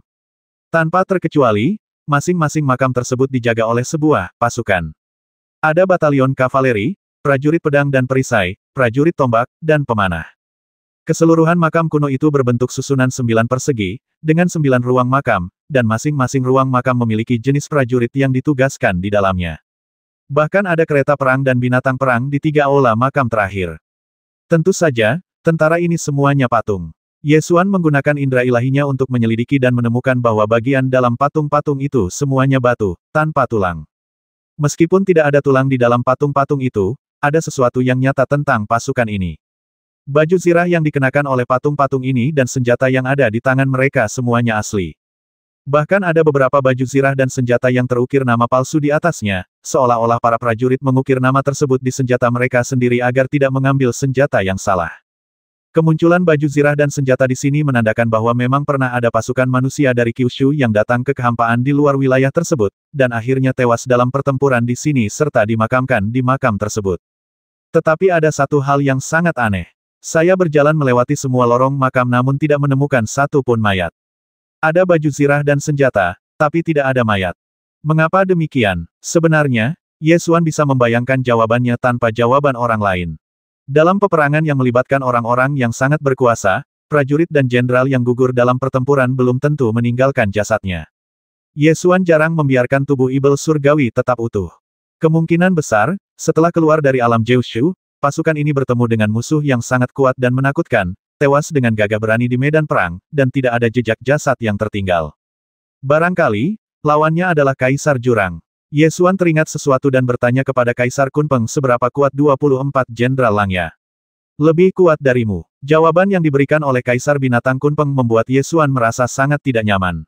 Tanpa terkecuali, masing-masing makam tersebut dijaga oleh sebuah pasukan. Ada batalion kavaleri, prajurit pedang dan perisai, prajurit tombak, dan pemanah. Keseluruhan makam kuno itu berbentuk susunan 9 persegi, dengan 9 ruang makam, dan masing-masing ruang makam memiliki jenis prajurit yang ditugaskan di dalamnya. Bahkan ada kereta perang dan binatang perang di 3 aula makam terakhir. Tentu saja, tentara ini semuanya patung. Ye Xuan menggunakan indera ilahinya untuk menyelidiki dan menemukan bahwa bagian dalam patung-patung itu semuanya batu, tanpa tulang. Meskipun tidak ada tulang di dalam patung-patung itu, ada sesuatu yang nyata tentang pasukan ini. Baju zirah yang dikenakan oleh patung-patung ini dan senjata yang ada di tangan mereka semuanya asli. Bahkan ada beberapa baju zirah dan senjata yang terukir nama palsu di atasnya, seolah-olah para prajurit mengukir nama tersebut di senjata mereka sendiri agar tidak mengambil senjata yang salah. Kemunculan baju zirah dan senjata di sini menandakan bahwa memang pernah ada pasukan manusia dari Kyushu yang datang ke kehampaan di luar wilayah tersebut, dan akhirnya tewas dalam pertempuran di sini serta dimakamkan di makam tersebut. Tetapi ada satu hal yang sangat aneh. Saya berjalan melewati semua lorong makam namun tidak menemukan satu pun mayat. Ada baju zirah dan senjata, tapi tidak ada mayat. Mengapa demikian? Sebenarnya, Ye Xuan bisa membayangkan jawabannya tanpa jawaban orang lain. Dalam peperangan yang melibatkan orang-orang yang sangat berkuasa, prajurit dan jenderal yang gugur dalam pertempuran belum tentu meninggalkan jasadnya. Ye Xuan jarang membiarkan tubuh ibel surgawi tetap utuh. Kemungkinan besar, setelah keluar dari alam Jiushu, pasukan ini bertemu dengan musuh yang sangat kuat dan menakutkan, tewas dengan gagah berani di medan perang, dan tidak ada jejak jasad yang tertinggal. Barangkali, lawannya adalah Kaisar Jurang. Ye Xuan teringat sesuatu dan bertanya kepada Kaisar Kunpeng seberapa kuat 24 Jenderal Langya. Lebih kuat darimu. Jawaban yang diberikan oleh Kaisar Binatang Kunpeng membuat Ye Xuan merasa sangat tidak nyaman.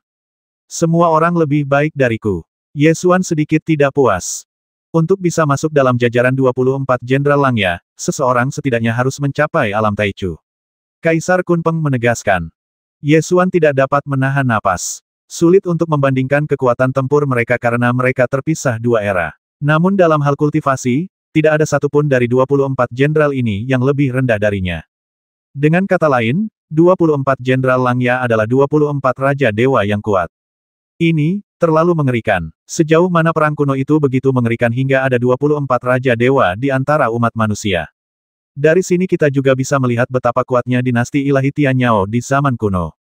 Semua orang lebih baik dariku. Ye Xuan sedikit tidak puas. Untuk bisa masuk dalam jajaran 24 Jenderal Langya, seseorang setidaknya harus mencapai alam Taichu. Kaisar Kunpeng menegaskan. Ye Xuan tidak dapat menahan napas. Sulit untuk membandingkan kekuatan tempur mereka karena mereka terpisah dua era. Namun dalam hal kultivasi, tidak ada satupun dari 24 jenderal ini yang lebih rendah darinya. Dengan kata lain, 24 Jenderal Langya adalah 24 Raja Dewa yang kuat. Ini terlalu mengerikan. Sejauh mana perang kuno itu begitu mengerikan hingga ada 24 Raja Dewa di antara umat manusia. Dari sini kita juga bisa melihat betapa kuatnya dinasti ilahi Tianyao di zaman kuno.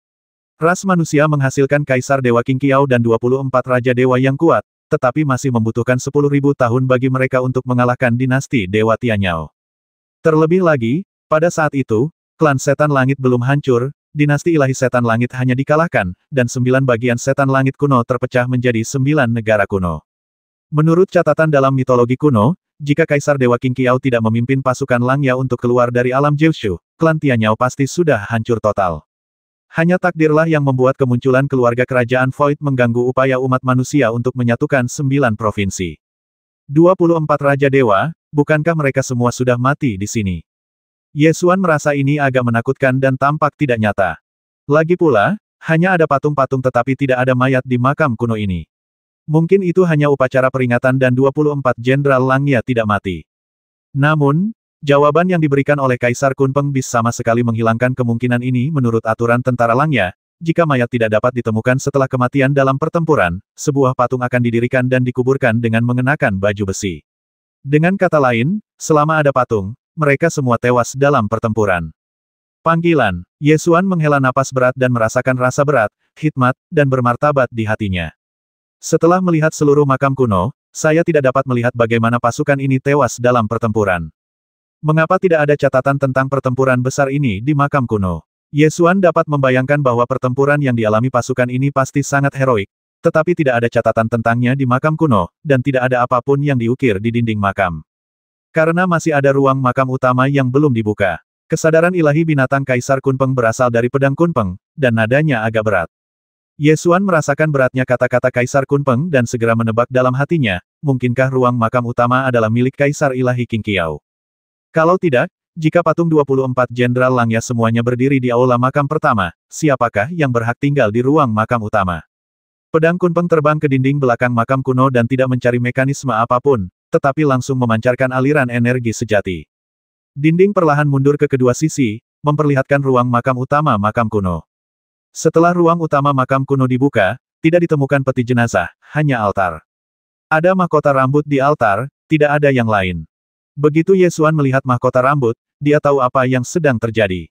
Ras manusia menghasilkan Kaisar Dewa Qingqiao dan 24 Raja Dewa yang kuat, tetapi masih membutuhkan 10.000 tahun bagi mereka untuk mengalahkan dinasti Dewa Tianyao. Terlebih lagi, pada saat itu, klan Setan Langit belum hancur, dinasti ilahi Setan Langit hanya dikalahkan, dan 9 bagian Setan Langit kuno terpecah menjadi 9 negara kuno. Menurut catatan dalam mitologi kuno, jika Kaisar Dewa Qingqiao tidak memimpin pasukan Langya untuk keluar dari alam Jiushu, klan Tianyao pasti sudah hancur total. Hanya takdirlah yang membuat kemunculan keluarga kerajaan Void mengganggu upaya umat manusia untuk menyatukan 9 provinsi. 24 Raja Dewa, bukankah mereka semua sudah mati di sini? Ye Xuan merasa ini agak menakutkan dan tampak tidak nyata. Lagi pula, hanya ada patung-patung tetapi tidak ada mayat di makam kuno ini. Mungkin itu hanya upacara peringatan dan 24 Jenderal Langya tidak mati. Namun, jawaban yang diberikan oleh Kaisar Kunpeng bisa sama sekali menghilangkan kemungkinan ini menurut aturan tentara Langya. Jika mayat tidak dapat ditemukan setelah kematian dalam pertempuran, sebuah patung akan didirikan dan dikuburkan dengan mengenakan baju besi. Dengan kata lain, selama ada patung, mereka semua tewas dalam pertempuran. Panggilan. Ye Xuan menghela napas berat dan merasakan rasa berat, hikmat, dan bermartabat di hatinya. Setelah melihat seluruh makam kuno, saya tidak dapat melihat bagaimana pasukan ini tewas dalam pertempuran. Mengapa tidak ada catatan tentang pertempuran besar ini di makam kuno? Ye Xuan dapat membayangkan bahwa pertempuran yang dialami pasukan ini pasti sangat heroik, tetapi tidak ada catatan tentangnya di makam kuno, dan tidak ada apapun yang diukir di dinding makam. Karena masih ada ruang makam utama yang belum dibuka. Kesadaran ilahi binatang Kaisar Kunpeng berasal dari pedang Kunpeng, dan nadanya agak berat. Ye Xuan merasakan beratnya kata-kata Kaisar Kunpeng dan segera menebak dalam hatinya, mungkinkah ruang makam utama adalah milik Kaisar ilahi Qingqiao? Kalau tidak, jika patung 24 Jenderal Langya semuanya berdiri di aula makam pertama, siapakah yang berhak tinggal di ruang makam utama? Pedang Kunpeng terbang ke dinding belakang makam kuno dan tidak mencari mekanisme apapun, tetapi langsung memancarkan aliran energi sejati. Dinding perlahan mundur ke kedua sisi, memperlihatkan ruang makam utama makam kuno. Setelah ruang utama makam kuno dibuka, tidak ditemukan peti jenazah, hanya altar. Ada mahkota rambut di altar, tidak ada yang lain. Begitu Ye Xuan melihat mahkota rambut, dia tahu apa yang sedang terjadi.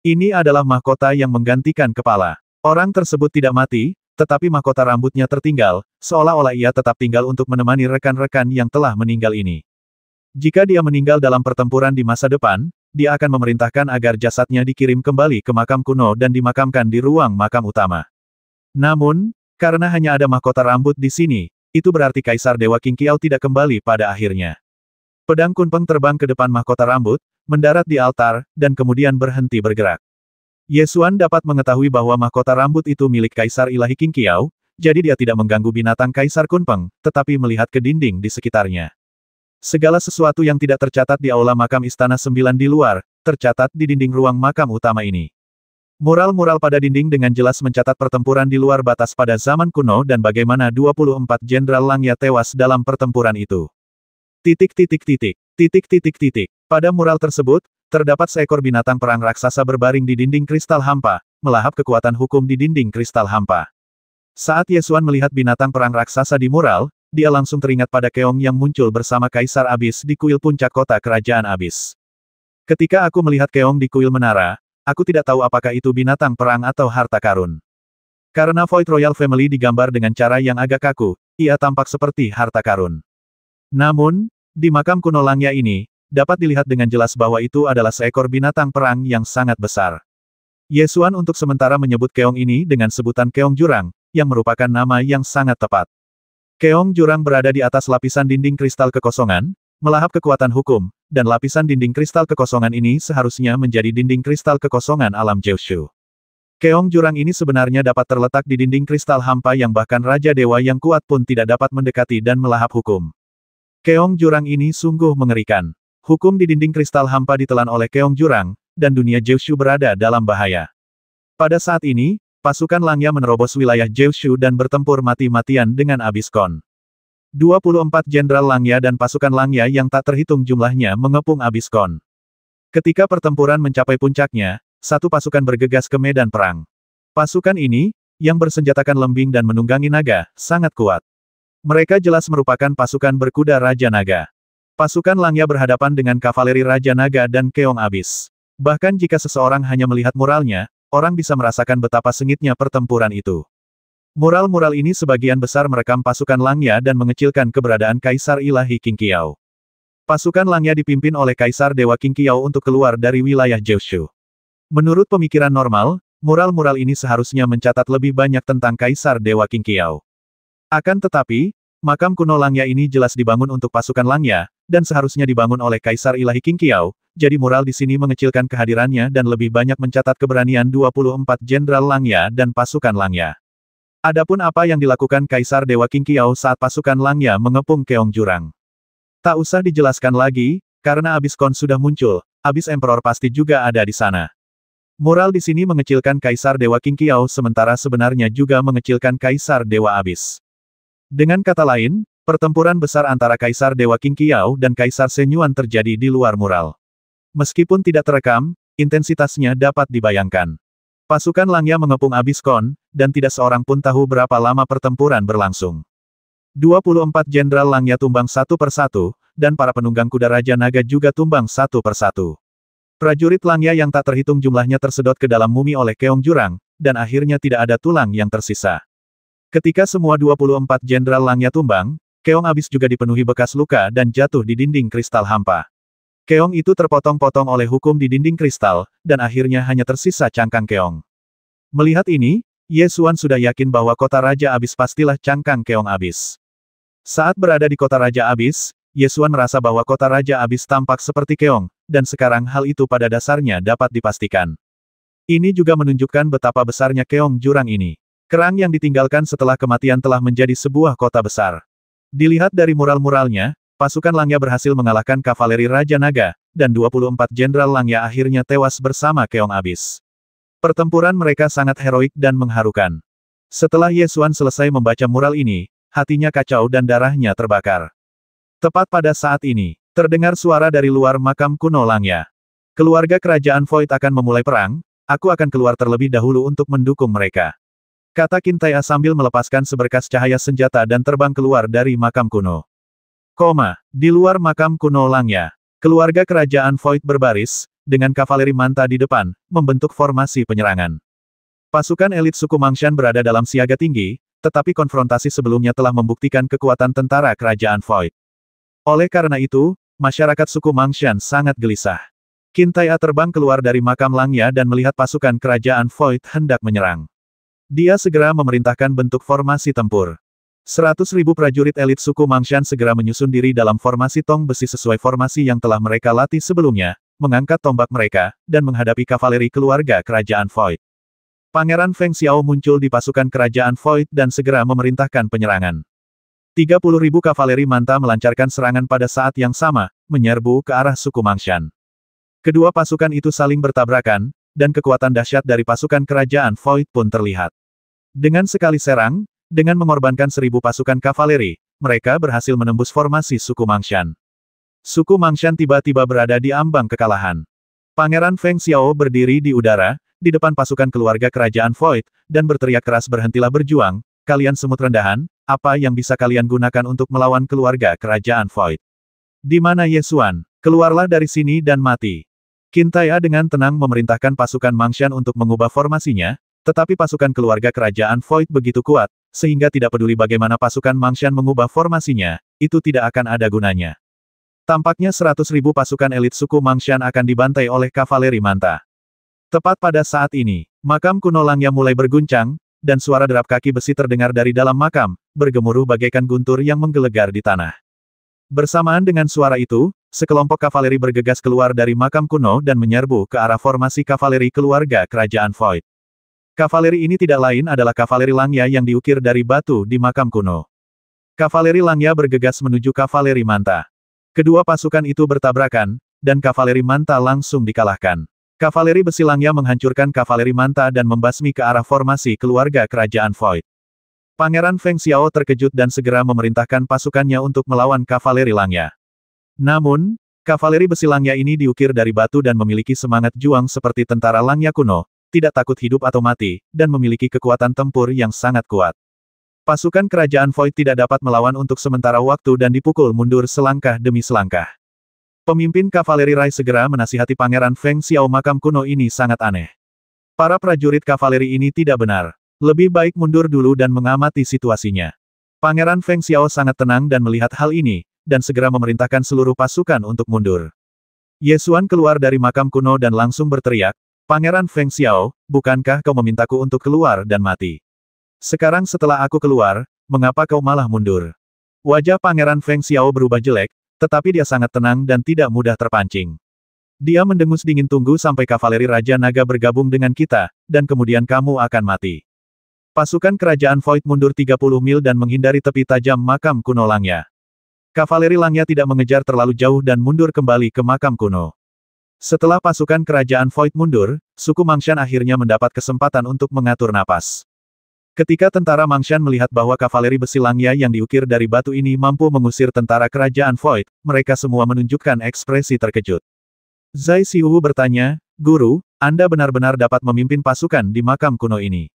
Ini adalah mahkota yang menggantikan kepala. Orang tersebut tidak mati, tetapi mahkota rambutnya tertinggal, seolah-olah ia tetap tinggal untuk menemani rekan-rekan yang telah meninggal ini. Jika dia meninggal dalam pertempuran di masa depan, dia akan memerintahkan agar jasadnya dikirim kembali ke makam kuno dan dimakamkan di ruang makam utama. Namun, karena hanya ada mahkota rambut di sini, itu berarti Kaisar Dewa Qing Qiao tidak kembali pada akhirnya. Pedang Kunpeng terbang ke depan mahkota rambut, mendarat di altar, dan kemudian berhenti bergerak. Ye Xuan dapat mengetahui bahwa mahkota rambut itu milik Kaisar Ilahi Qing Qiao, jadi dia tidak mengganggu binatang Kaisar Kunpeng, tetapi melihat ke dinding di sekitarnya. Segala sesuatu yang tidak tercatat di aula makam Istana Sembilan di luar, tercatat di dinding ruang makam utama ini. Mural-mural pada dinding dengan jelas mencatat pertempuran di luar batas pada zaman kuno dan bagaimana 24 Jenderal Langya tewas dalam pertempuran itu. Pada mural tersebut, terdapat seekor binatang perang raksasa berbaring di dinding kristal hampa, melahap kekuatan hukum di dinding kristal hampa. Saat Ye Xuan melihat binatang perang raksasa di mural, dia langsung teringat pada keong yang muncul bersama Kaisar Abis di kuil puncak kota kerajaan Abis. Ketika aku melihat keong di kuil menara, aku tidak tahu apakah itu binatang perang atau harta karun. Karena Void Royal Family digambar dengan cara yang agak kaku, ia tampak seperti harta karun. Namun, di makam kuno Langya ini, dapat dilihat dengan jelas bahwa itu adalah seekor binatang perang yang sangat besar. Ye Xuan untuk sementara menyebut keong ini dengan sebutan keong jurang, yang merupakan nama yang sangat tepat. Keong jurang berada di atas lapisan dinding kristal kekosongan, melahap kekuatan hukum, dan lapisan dinding kristal kekosongan ini seharusnya menjadi dinding kristal kekosongan alam Jiushu. Keong jurang ini sebenarnya dapat terletak di dinding kristal hampa yang bahkan Raja Dewa yang kuat pun tidak dapat mendekati dan melahap hukum. Keong jurang ini sungguh mengerikan. Hukum di dinding kristal hampa ditelan oleh keong jurang, dan dunia Jiushu berada dalam bahaya. Pada saat ini, pasukan Langya menerobos wilayah Jiushu dan bertempur mati-matian dengan Abiskon. 24 Jenderal Langya dan pasukan Langya yang tak terhitung jumlahnya mengepung Abiskon. Ketika pertempuran mencapai puncaknya, satu pasukan bergegas ke medan perang. Pasukan ini, yang bersenjatakan lembing dan menunggangi naga, sangat kuat. Mereka jelas merupakan pasukan berkuda Raja Naga. Pasukan Langya berhadapan dengan kavaleri Raja Naga dan Keong Abis. Bahkan jika seseorang hanya melihat muralnya, orang bisa merasakan betapa sengitnya pertempuran itu. Mural-mural ini sebagian besar merekam pasukan Langya dan mengecilkan keberadaan Kaisar Ilahi Qing Qiao. Pasukan Langya dipimpin oleh Kaisar Dewa Qing Qiao untuk keluar dari wilayah Jiushu. Menurut pemikiran normal, mural-mural ini seharusnya mencatat lebih banyak tentang Kaisar Dewa Qing Qiao. Akan tetapi, makam kuno Langya ini jelas dibangun untuk pasukan Langya, dan seharusnya dibangun oleh Kaisar Ilahi Qing Qiao, jadi mural di sini mengecilkan kehadirannya dan lebih banyak mencatat keberanian 24 Jenderal Langya dan pasukan Langya. Adapun apa yang dilakukan Kaisar Dewa Qing Qiao saat pasukan Langya mengepung Keong Jurang. Tak usah dijelaskan lagi, karena Abiskon sudah muncul, Abis Emperor pasti juga ada di sana. Mural di sini mengecilkan Kaisar Dewa Qing Qiao sementara sebenarnya juga mengecilkan Kaisar Dewa Abis. Dengan kata lain, pertempuran besar antara Kaisar Dewa Qing Qiao dan Kaisar Shenyuan terjadi di luar mural. Meskipun tidak terekam, intensitasnya dapat dibayangkan. Pasukan Langya mengepung Abiskon, dan tidak seorang pun tahu berapa lama pertempuran berlangsung. 24 Jenderal Langya tumbang satu persatu, dan para penunggang kuda Raja Naga juga tumbang satu persatu. Prajurit Langya yang tak terhitung jumlahnya tersedot ke dalam mumi oleh Keong Jurang, dan akhirnya tidak ada tulang yang tersisa. Ketika semua 24 Jenderal Langya tumbang, Keong Abis juga dipenuhi bekas luka dan jatuh di dinding kristal hampa. Keong itu terpotong-potong oleh hukum di dinding kristal, dan akhirnya hanya tersisa cangkang keong. Melihat ini, Ye Xuan sudah yakin bahwa kota Raja Abis pastilah cangkang keong Abis. Saat berada di kota Raja Abis, Ye Xuan merasa bahwa kota Raja Abis tampak seperti keong, dan sekarang hal itu pada dasarnya dapat dipastikan. Ini juga menunjukkan betapa besarnya Keong Jurang ini. Kerang yang ditinggalkan setelah kematian telah menjadi sebuah kota besar. Dilihat dari mural-muralnya, pasukan Langya berhasil mengalahkan kavaleri Raja Naga, dan 24 Jenderal Langya akhirnya tewas bersama Keong Abis. Pertempuran mereka sangat heroik dan mengharukan. Setelah Ye Xuan selesai membaca mural ini, hatinya kacau dan darahnya terbakar. Tepat pada saat ini, terdengar suara dari luar makam kuno Langya. Keluarga kerajaan Void akan memulai perang, aku akan keluar terlebih dahulu untuk mendukung mereka. Kata Qintai sambil melepaskan seberkas cahaya senjata dan terbang keluar dari makam kuno. Di luar makam kuno Langya, keluarga kerajaan Void berbaris, dengan kavaleri manta di depan, membentuk formasi penyerangan. Pasukan elit suku Mangshan berada dalam siaga tinggi, tetapi konfrontasi sebelumnya telah membuktikan kekuatan tentara kerajaan Void. Oleh karena itu, masyarakat suku Mangshan sangat gelisah. Qintai terbang keluar dari makam Langya dan melihat pasukan kerajaan Void hendak menyerang. Dia segera memerintahkan bentuk formasi tempur. 100.000 prajurit elit suku Mangshan segera menyusun diri dalam formasi tong besi sesuai formasi yang telah mereka latih sebelumnya, mengangkat tombak mereka, dan menghadapi kavaleri keluarga kerajaan Void. Pangeran Feng Xiao muncul di pasukan kerajaan Void dan segera memerintahkan penyerangan. 30.000 kavaleri manta melancarkan serangan pada saat yang sama, menyerbu ke arah suku Mangshan. Kedua pasukan itu saling bertabrakan, dan kekuatan dahsyat dari pasukan kerajaan Void pun terlihat. Dengan sekali serang, dengan mengorbankan 1.000 pasukan kavaleri, mereka berhasil menembus formasi suku Mangshan. Suku Mangshan tiba-tiba berada di ambang kekalahan. Pangeran Feng Xiao berdiri di udara, di depan pasukan keluarga kerajaan Void, dan berteriak keras, "Berhentilah berjuang, kalian semut rendahan, apa yang bisa kalian gunakan untuk melawan keluarga kerajaan Void? Di mana Ye Xuan? Keluarlah dari sini dan mati." Qintai dengan tenang memerintahkan pasukan Mangshan untuk mengubah formasinya, tetapi pasukan keluarga kerajaan Void begitu kuat, sehingga tidak peduli bagaimana pasukan Mangshan mengubah formasinya, itu tidak akan ada gunanya. Tampaknya 100.000 pasukan elit suku Mangshan akan dibantai oleh kavaleri manta. Tepat pada saat ini, makam kuno Langya mulai berguncang, dan suara derap kaki besi terdengar dari dalam makam, bergemuruh bagaikan guntur yang menggelegar di tanah. Bersamaan dengan suara itu, sekelompok kavaleri bergegas keluar dari makam kuno dan menyerbu ke arah formasi kavaleri keluarga kerajaan Void. Kavaleri ini tidak lain adalah kavaleri Langya yang diukir dari batu di makam kuno. Kavaleri Langya bergegas menuju kavaleri manta. Kedua pasukan itu bertabrakan, dan kavaleri manta langsung dikalahkan. Kavaleri besi Langya menghancurkan kavaleri manta dan membasmi ke arah formasi keluarga kerajaan Void. Pangeran Feng Xiao terkejut dan segera memerintahkan pasukannya untuk melawan kavaleri Langya. Namun, kavaleri besi Langya ini diukir dari batu dan memiliki semangat juang seperti tentara Langya kuno, tidak takut hidup atau mati, dan memiliki kekuatan tempur yang sangat kuat. Pasukan kerajaan Void tidak dapat melawan untuk sementara waktu dan dipukul mundur selangkah demi selangkah. Pemimpin kavaleri Rai segera menasihati Pangeran Feng Xiao, makam kuno ini sangat aneh. Para prajurit kavaleri ini tidak benar. Lebih baik mundur dulu dan mengamati situasinya. Pangeran Feng Xiao sangat tenang dan melihat hal ini, dan segera memerintahkan seluruh pasukan untuk mundur. Ye Xuan keluar dari makam kuno dan langsung berteriak, "Pangeran Feng Xiao, bukankah kau memintaku untuk keluar dan mati? Sekarang setelah aku keluar, mengapa kau malah mundur?" Wajah Pangeran Feng Xiao berubah jelek, tetapi dia sangat tenang dan tidak mudah terpancing. Dia mendengus dingin, "Tunggu sampai kavaleri Raja Naga bergabung dengan kita, dan kemudian kamu akan mati." Pasukan kerajaan Void mundur 30 mil dan menghindari tepi tajam makam kuno Langya. Kavaleri Langya tidak mengejar terlalu jauh dan mundur kembali ke makam kuno. Setelah pasukan kerajaan Void mundur, suku Mangshan akhirnya mendapat kesempatan untuk mengatur napas. Ketika tentara Mangshan melihat bahwa kavaleri besi Langya yang diukir dari batu ini mampu mengusir tentara kerajaan Void, mereka semua menunjukkan ekspresi terkejut. Zhai Xiu bertanya, "Guru, Anda benar-benar dapat memimpin pasukan di makam kuno ini?"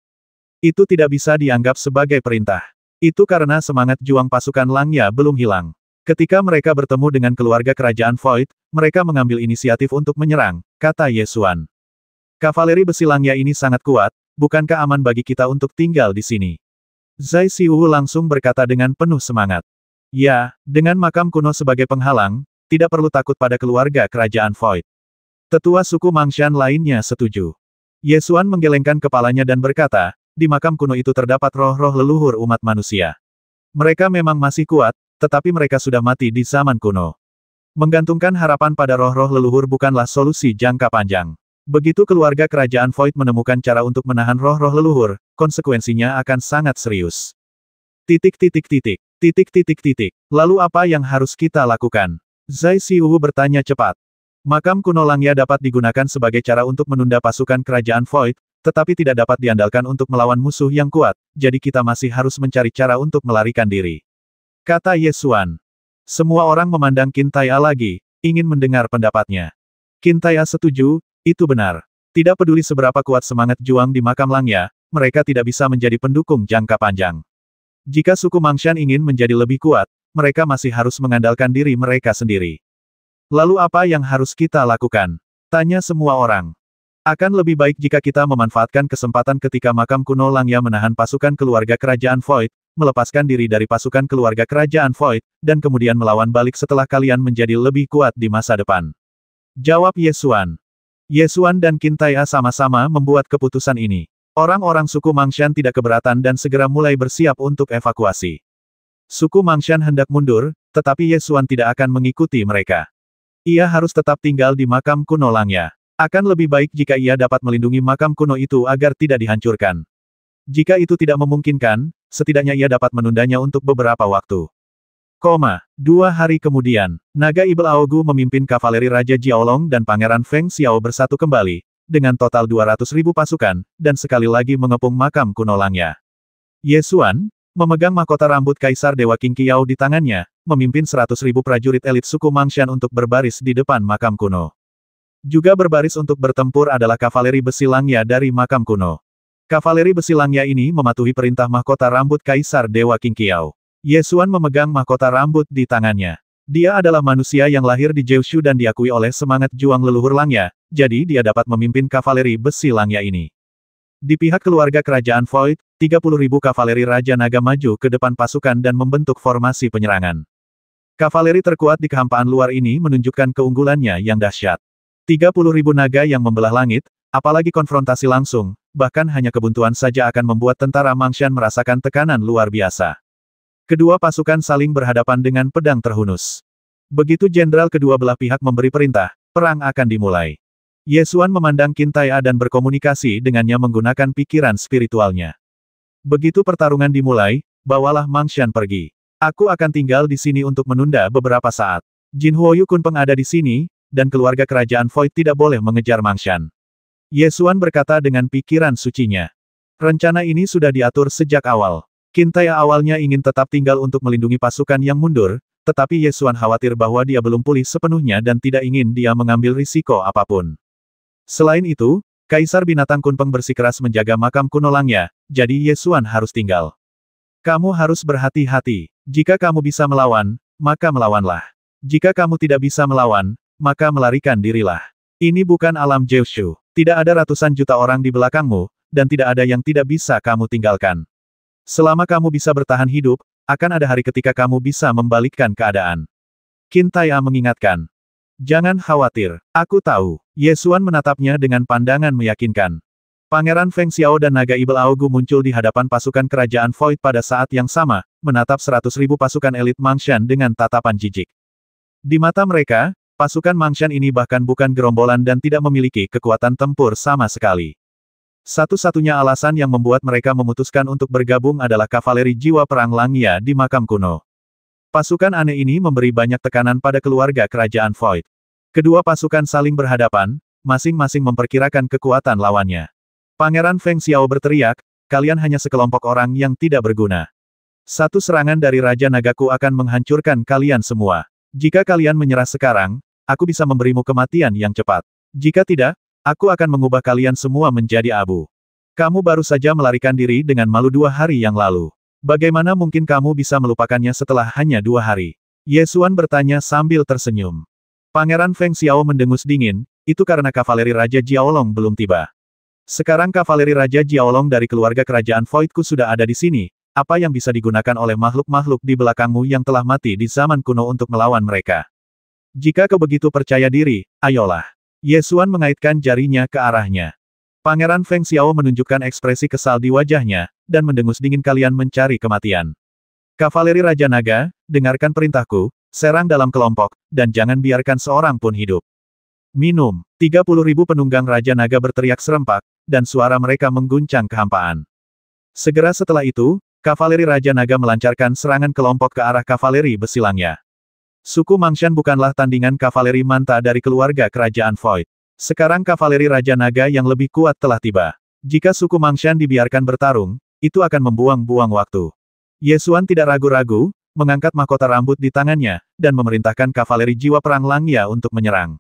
Itu tidak bisa dianggap sebagai perintah. Itu karena semangat juang pasukan Langya belum hilang. Ketika mereka bertemu dengan keluarga kerajaan Void, mereka mengambil inisiatif untuk menyerang, kata Ye Xuan. Kavaleri besi Langya ini sangat kuat, bukankah aman bagi kita untuk tinggal di sini? Zhai Xiu langsung berkata dengan penuh semangat. Ya, dengan makam kuno sebagai penghalang, tidak perlu takut pada keluarga kerajaan Void. Tetua suku Mangshan lainnya setuju. Ye Xuan menggelengkan kepalanya dan berkata, di makam kuno itu terdapat roh-roh leluhur umat manusia. Mereka memang masih kuat, tetapi mereka sudah mati di zaman kuno. Menggantungkan harapan pada roh-roh leluhur bukanlah solusi jangka panjang. Begitu keluarga kerajaan Void menemukan cara untuk menahan roh-roh leluhur, konsekuensinya akan sangat serius. Lalu apa yang harus kita lakukan? Zhai Xiu bertanya cepat. Makam kuno Langya dapat digunakan sebagai cara untuk menunda pasukan kerajaan Void, tetapi tidak dapat diandalkan untuk melawan musuh yang kuat, jadi kita masih harus mencari cara untuk melarikan diri. Kata Ye Xuan. Semua orang memandang Qintai lagi, ingin mendengar pendapatnya. Qintai setuju, itu benar. Tidak peduli seberapa kuat semangat juang di makam Langya, mereka tidak bisa menjadi pendukung jangka panjang. Jika suku Mangshan ingin menjadi lebih kuat, mereka masih harus mengandalkan diri mereka sendiri. Lalu apa yang harus kita lakukan? Tanya semua orang. Akan lebih baik jika kita memanfaatkan kesempatan ketika makam kuno Langya menahan pasukan keluarga kerajaan Void, melepaskan diri dari pasukan keluarga kerajaan Void, dan kemudian melawan balik setelah kalian menjadi lebih kuat di masa depan. Jawab Yesuan. Yesuan dan Qintai sama-sama membuat keputusan ini. Orang-orang suku Mangshan tidak keberatan dan segera mulai bersiap untuk evakuasi. Suku Mangshan hendak mundur, tetapi Yesuan tidak akan mengikuti mereka. Ia harus tetap tinggal di makam kuno Langya. Akan lebih baik jika ia dapat melindungi makam kuno itu agar tidak dihancurkan. Jika itu tidak memungkinkan, setidaknya ia dapat menundanya untuk beberapa waktu. 2 hari kemudian, Naga Ibel Aogu memimpin kavaleri Raja Jiaolong dan Pangeran Feng Xiao bersatu kembali, dengan total 200.000 pasukan, dan sekali lagi mengepung makam kuno Langya. Yesuan, memegang mahkota rambut Kaisar Dewa Qingqiao di tangannya, memimpin 100.000 prajurit elit suku Mangshan untuk berbaris di depan makam kuno. Juga berbaris untuk bertempur adalah kavaleri besi Langya dari makam kuno. Kavaleri besi Langya ini mematuhi perintah mahkota rambut Kaisar Dewa Qingqiao. Yesuan memegang mahkota rambut di tangannya. Dia adalah manusia yang lahir di Jiushu dan diakui oleh semangat juang leluhur Langya, jadi dia dapat memimpin kavaleri besi Langya ini. Di pihak keluarga kerajaan Void, 30.000 kavaleri Raja Naga maju ke depan pasukan dan membentuk formasi penyerangan. Kavaleri terkuat di kehampaan luar ini menunjukkan keunggulannya yang dahsyat. 30.000 naga yang membelah langit, apalagi konfrontasi langsung, bahkan hanya kebuntuan saja akan membuat tentara Mangshan merasakan tekanan luar biasa. Kedua pasukan saling berhadapan dengan pedang terhunus. Begitu jenderal kedua belah pihak memberi perintah, perang akan dimulai. Yesuan memandang Qintai dan berkomunikasi dengannya menggunakan pikiran spiritualnya. Begitu pertarungan dimulai, bawalah Mangshan pergi. Aku akan tinggal di sini untuk menunda beberapa saat. Jin Huoyu Kunpeng ada di sini, dan keluarga kerajaan Void tidak boleh mengejar Mangshan. Yesuan berkata dengan pikiran sucinya. Rencana ini sudah diatur sejak awal. Qintai awalnya ingin tetap tinggal untuk melindungi pasukan yang mundur, tetapi Yesuan khawatir bahwa dia belum pulih sepenuhnya dan tidak ingin dia mengambil risiko apapun. Selain itu, Kaisar Binatang Kunpeng bersikeras menjaga makam kuno Langya, jadi Yesuan harus tinggal. Kamu harus berhati-hati. Jika kamu bisa melawan, maka melawanlah. Jika kamu tidak bisa melawan, maka melarikan dirilah. Ini bukan alam Jiushu. Tidak ada ratusan juta orang di belakangmu, dan tidak ada yang tidak bisa kamu tinggalkan. Selama kamu bisa bertahan hidup, akan ada hari ketika kamu bisa membalikkan keadaan. Qintai mengingatkan. Jangan khawatir, aku tahu. Yesuan menatapnya dengan pandangan meyakinkan. Pangeran Feng Xiao dan Naga Ibel Aogu muncul di hadapan pasukan kerajaan Void pada saat yang sama, menatap 100.000 pasukan elit Mangshan dengan tatapan jijik. Di mata mereka, pasukan Mangshan ini bahkan bukan gerombolan dan tidak memiliki kekuatan tempur sama sekali. Satu-satunya alasan yang membuat mereka memutuskan untuk bergabung adalah kavaleri jiwa perang Langya di makam kuno. Pasukan aneh ini memberi banyak tekanan pada keluarga kerajaan Void. Kedua pasukan saling berhadapan, masing-masing memperkirakan kekuatan lawannya. Pangeran Feng Xiao berteriak, kalian hanya sekelompok orang yang tidak berguna. Satu serangan dari Raja Nagaku akan menghancurkan kalian semua. Jika kalian menyerah sekarang, aku bisa memberimu kematian yang cepat. Jika tidak, aku akan mengubah kalian semua menjadi abu. Kamu baru saja melarikan diri dengan malu 2 hari yang lalu. Bagaimana mungkin kamu bisa melupakannya setelah hanya 2 hari? Yesuan bertanya sambil tersenyum. Pangeran Feng Xiao mendengus dingin, itu karena kavaleri Raja Jiaolong belum tiba. Sekarang kavaleri Raja Jiaolong dari keluarga kerajaan Voidku sudah ada di sini. Apa yang bisa digunakan oleh makhluk-makhluk di belakangmu yang telah mati di zaman kuno untuk melawan mereka? Jika kau begitu percaya diri, ayolah. Yesuan mengaitkan jarinya ke arahnya. Pangeran Feng Xiao menunjukkan ekspresi kesal di wajahnya, dan mendengus dingin kalian mencari kematian. Kavaleri Raja Naga, dengarkan perintahku, serang dalam kelompok, dan jangan biarkan seorang pun hidup. Minum. 30.000 penunggang Raja Naga berteriak serempak, dan suara mereka mengguncang kehampaan. Segera setelah itu, kavaleri Raja Naga melancarkan serangan kelompok ke arah kavaleri besi Langya. Suku Mangshan bukanlah tandingan kavaleri Manta dari keluarga kerajaan Void. Sekarang kavaleri Raja Naga yang lebih kuat telah tiba. Jika suku Mangshan dibiarkan bertarung, itu akan membuang-buang waktu. Yesuan tidak ragu-ragu, mengangkat mahkota rambut di tangannya, dan memerintahkan kavaleri jiwa perang Langya untuk menyerang.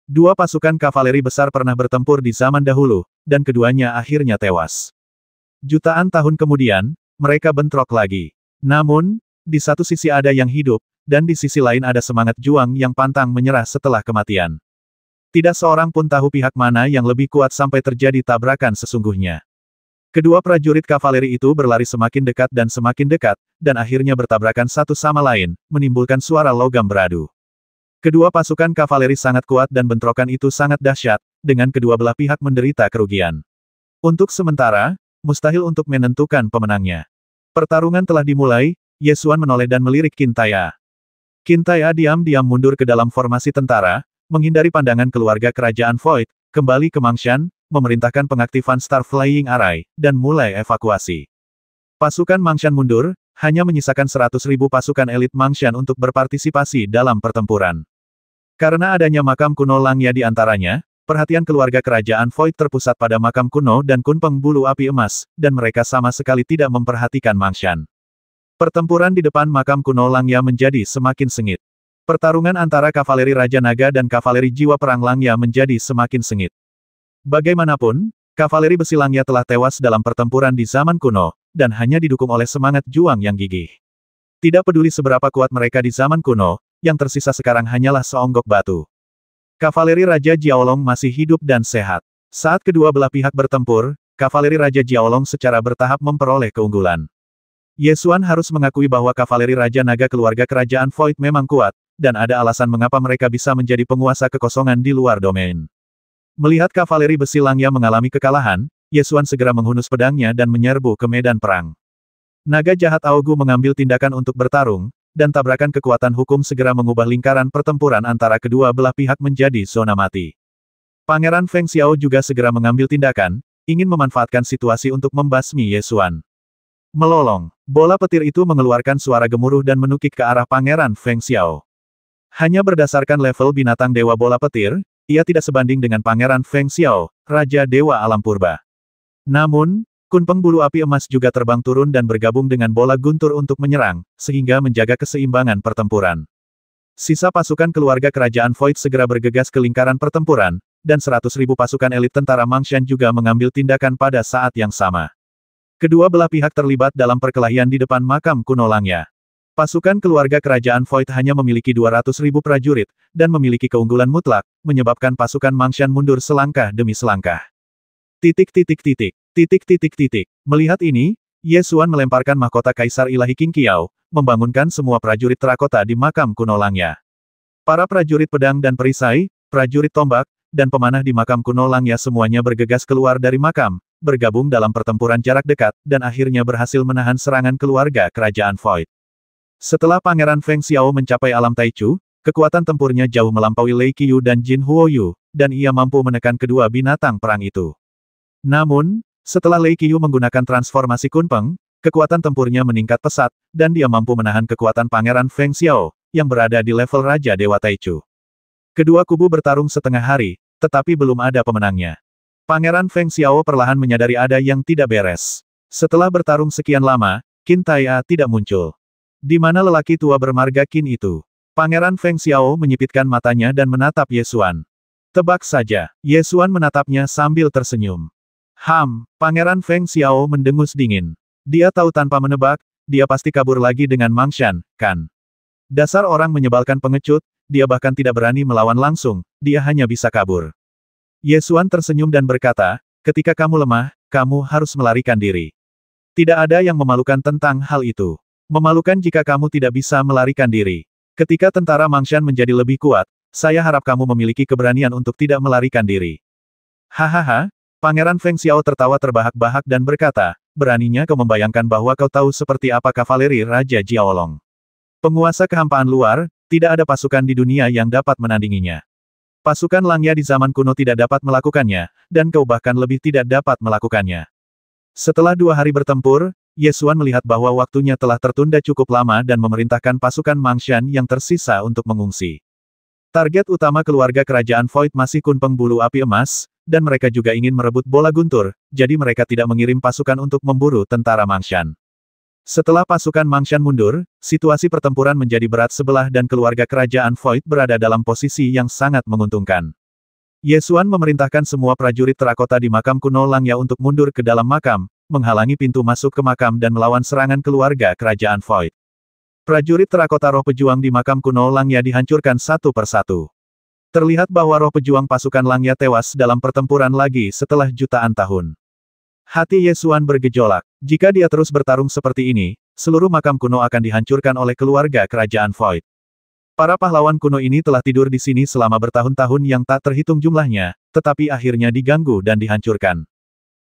Dua pasukan kavaleri besar pernah bertempur di zaman dahulu, dan keduanya akhirnya tewas. Jutaan tahun kemudian, mereka bentrok lagi. Namun, di satu sisi ada yang hidup, dan di sisi lain ada semangat juang yang pantang menyerah setelah kematian. Tidak seorang pun tahu pihak mana yang lebih kuat sampai terjadi tabrakan sesungguhnya. Kedua prajurit kavaleri itu berlari semakin dekat, dan akhirnya bertabrakan satu sama lain, menimbulkan suara logam beradu. Kedua pasukan kavaleri sangat kuat dan bentrokan itu sangat dahsyat, dengan kedua belah pihak menderita kerugian. Untuk sementara, mustahil untuk menentukan pemenangnya. Pertarungan telah dimulai, Ye Xuan menoleh dan melirik Qin Taya. Qin Taya diam-diam mundur ke dalam formasi tentara, menghindari pandangan keluarga kerajaan Void, kembali ke Mangshan, memerintahkan pengaktifan Star Flying Array, dan mulai evakuasi. Pasukan Mangshan mundur, hanya menyisakan 100.000 pasukan elit Mangshan untuk berpartisipasi dalam pertempuran. Karena adanya makam kuno Langya di antaranya, perhatian keluarga kerajaan Void terpusat pada makam kuno dan kunpeng bulu api emas, dan mereka sama sekali tidak memperhatikan Mangshan. Pertempuran di depan makam kuno Langya menjadi semakin sengit. Pertarungan antara kavaleri Raja Naga dan kavaleri jiwa perang Langya menjadi semakin sengit. Bagaimanapun, kavaleri besi Langya telah tewas dalam pertempuran di zaman kuno, dan hanya didukung oleh semangat juang yang gigih. Tidak peduli seberapa kuat mereka di zaman kuno, yang tersisa sekarang hanyalah seonggok batu. Kavaleri Raja Jiaolong masih hidup dan sehat. Saat kedua belah pihak bertempur, kavaleri Raja Jiaolong secara bertahap memperoleh keunggulan. Ye Xuan harus mengakui bahwa kavaleri Raja Naga keluarga kerajaan Void memang kuat, dan ada alasan mengapa mereka bisa menjadi penguasa kekosongan di luar domain. Melihat kavaleri besi Langya mengalami kekalahan, Ye Xuan segera menghunus pedangnya dan menyerbu ke medan perang. Naga jahat Augu mengambil tindakan untuk bertarung, dan tabrakan kekuatan hukum segera mengubah lingkaran pertempuran antara kedua belah pihak menjadi zona mati. Pangeran Feng Xiao juga segera mengambil tindakan, ingin memanfaatkan situasi untuk membasmi Ye Xuan. Melolong, bola petir itu mengeluarkan suara gemuruh dan menukik ke arah Pangeran Feng Xiao. Hanya berdasarkan level binatang Dewa Bola Petir, ia tidak sebanding dengan Pangeran Feng Xiao, Raja Dewa Alam Purba. Namun, kunpeng bulu api emas juga terbang turun dan bergabung dengan bola guntur untuk menyerang, sehingga menjaga keseimbangan pertempuran. Sisa pasukan keluarga kerajaan Void segera bergegas ke lingkaran pertempuran, dan 100.000 pasukan elit tentara Mangshan juga mengambil tindakan pada saat yang sama. Kedua belah pihak terlibat dalam perkelahian di depan makam kuno Langya. Pasukan keluarga kerajaan Void hanya memiliki 200.000 prajurit, dan memiliki keunggulan mutlak, menyebabkan pasukan Mangshan mundur selangkah demi selangkah. Melihat ini, Ye Xuan melemparkan mahkota Kaisar Ilahi Qing Qiao, membangunkan semua prajurit terakota di makam kuno Langya. Para prajurit pedang dan perisai, prajurit tombak, dan pemanah di makam kuno Langya semuanya bergegas keluar dari makam, bergabung dalam pertempuran jarak dekat, dan akhirnya berhasil menahan serangan keluarga kerajaan Void. Setelah Pangeran Feng Xiao mencapai alam Taichu, kekuatan tempurnya jauh melampaui Lei Qiyu dan Jin Huoyu, dan ia mampu menekan kedua binatang perang itu. Namun, setelah Lei Qiyu menggunakan transformasi kunpeng, kekuatan tempurnya meningkat pesat, dan dia mampu menahan kekuatan Pangeran Feng Xiao, yang berada di level Raja Dewa Taichu. Kedua kubu bertarung setengah hari, tetapi belum ada pemenangnya. Pangeran Feng Xiao perlahan menyadari ada yang tidak beres. Setelah bertarung sekian lama, Qin Taya tidak muncul. Di mana lelaki tua bermarga Qin itu? Pangeran Feng Xiao menyipitkan matanya dan menatap Ye Xuan. Tebak saja, Ye Xuan menatapnya sambil tersenyum. Pangeran Feng Xiao mendengus dingin. Dia tahu tanpa menebak, dia pasti kabur lagi dengan Mangshan, kan? Dasar orang menyebalkan pengecut, dia bahkan tidak berani melawan langsung, dia hanya bisa kabur. Ye Xuan tersenyum dan berkata, ketika kamu lemah, kamu harus melarikan diri. Tidak ada yang memalukan tentang hal itu. Memalukan jika kamu tidak bisa melarikan diri. Ketika tentara Mangshan menjadi lebih kuat, saya harap kamu memiliki keberanian untuk tidak melarikan diri. Hahaha, Pangeran Feng Xiao tertawa terbahak-bahak dan berkata, beraninya kau membayangkan bahwa kau tahu seperti apa kavaleri Raja Jiaolong. Penguasa kehampaan luar, tidak ada pasukan di dunia yang dapat menandinginya. Pasukan Langya di zaman kuno tidak dapat melakukannya, dan kau bahkan lebih tidak dapat melakukannya. Setelah 2 hari bertempur, Ye Xuan melihat bahwa waktunya telah tertunda cukup lama dan memerintahkan pasukan Mangshan yang tersisa untuk mengungsi. Target utama keluarga kerajaan Void masih kunpeng bulu api emas, dan mereka juga ingin merebut bola guntur, jadi mereka tidak mengirim pasukan untuk memburu tentara Mangshan. Setelah pasukan Mangshan mundur, situasi pertempuran menjadi berat sebelah dan keluarga kerajaan Void berada dalam posisi yang sangat menguntungkan. Ye Xuan memerintahkan semua prajurit terakota di makam kuno Langya untuk mundur ke dalam makam, menghalangi pintu masuk ke makam dan melawan serangan keluarga kerajaan Void. Prajurit terakota roh pejuang di makam kuno Langya dihancurkan satu persatu. Terlihat bahwa roh pejuang pasukan Langya tewas dalam pertempuran lagi setelah jutaan tahun. Hati Ye Xuan bergejolak. Jika dia terus bertarung seperti ini, seluruh makam kuno akan dihancurkan oleh keluarga kerajaan Void. Para pahlawan kuno ini telah tidur di sini selama bertahun-tahun yang tak terhitung jumlahnya, tetapi akhirnya diganggu dan dihancurkan.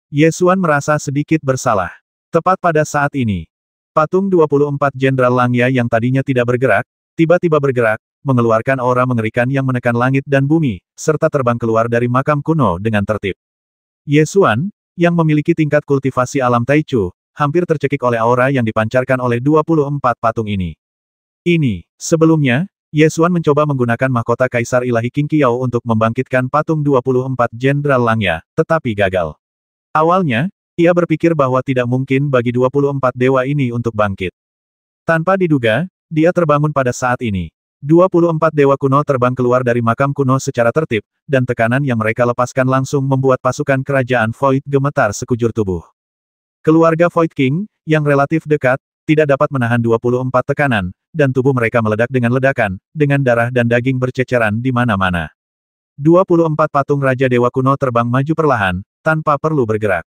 Ye Xuan merasa sedikit bersalah. Tepat pada saat ini, patung 24 Jenderal Langya yang tadinya tidak bergerak, tiba-tiba bergerak, mengeluarkan aura mengerikan yang menekan langit dan bumi, serta terbang keluar dari makam kuno dengan tertib. Ye Xuan, yang memiliki tingkat kultivasi alam Taichu, hampir tercekik oleh aura yang dipancarkan oleh 24 patung ini. Sebelumnya, Ye Xuan mencoba menggunakan mahkota Kaisar Ilahi Qing Qiao untuk membangkitkan patung 24 Jenderal Langya, tetapi gagal. Awalnya, ia berpikir bahwa tidak mungkin bagi 24 dewa ini untuk bangkit. Tanpa diduga, dia terbangun pada saat ini. 24 dewa kuno terbang keluar dari makam kuno secara tertib, dan tekanan yang mereka lepaskan langsung membuat pasukan kerajaan Void gemetar sekujur tubuh. Keluarga Void King, yang relatif dekat, tidak dapat menahan 24 tekanan, dan tubuh mereka meledak dengan ledakan, dengan darah dan daging berceceran di mana-mana. 24 patung Raja Dewa kuno terbang maju perlahan, tanpa perlu bergerak.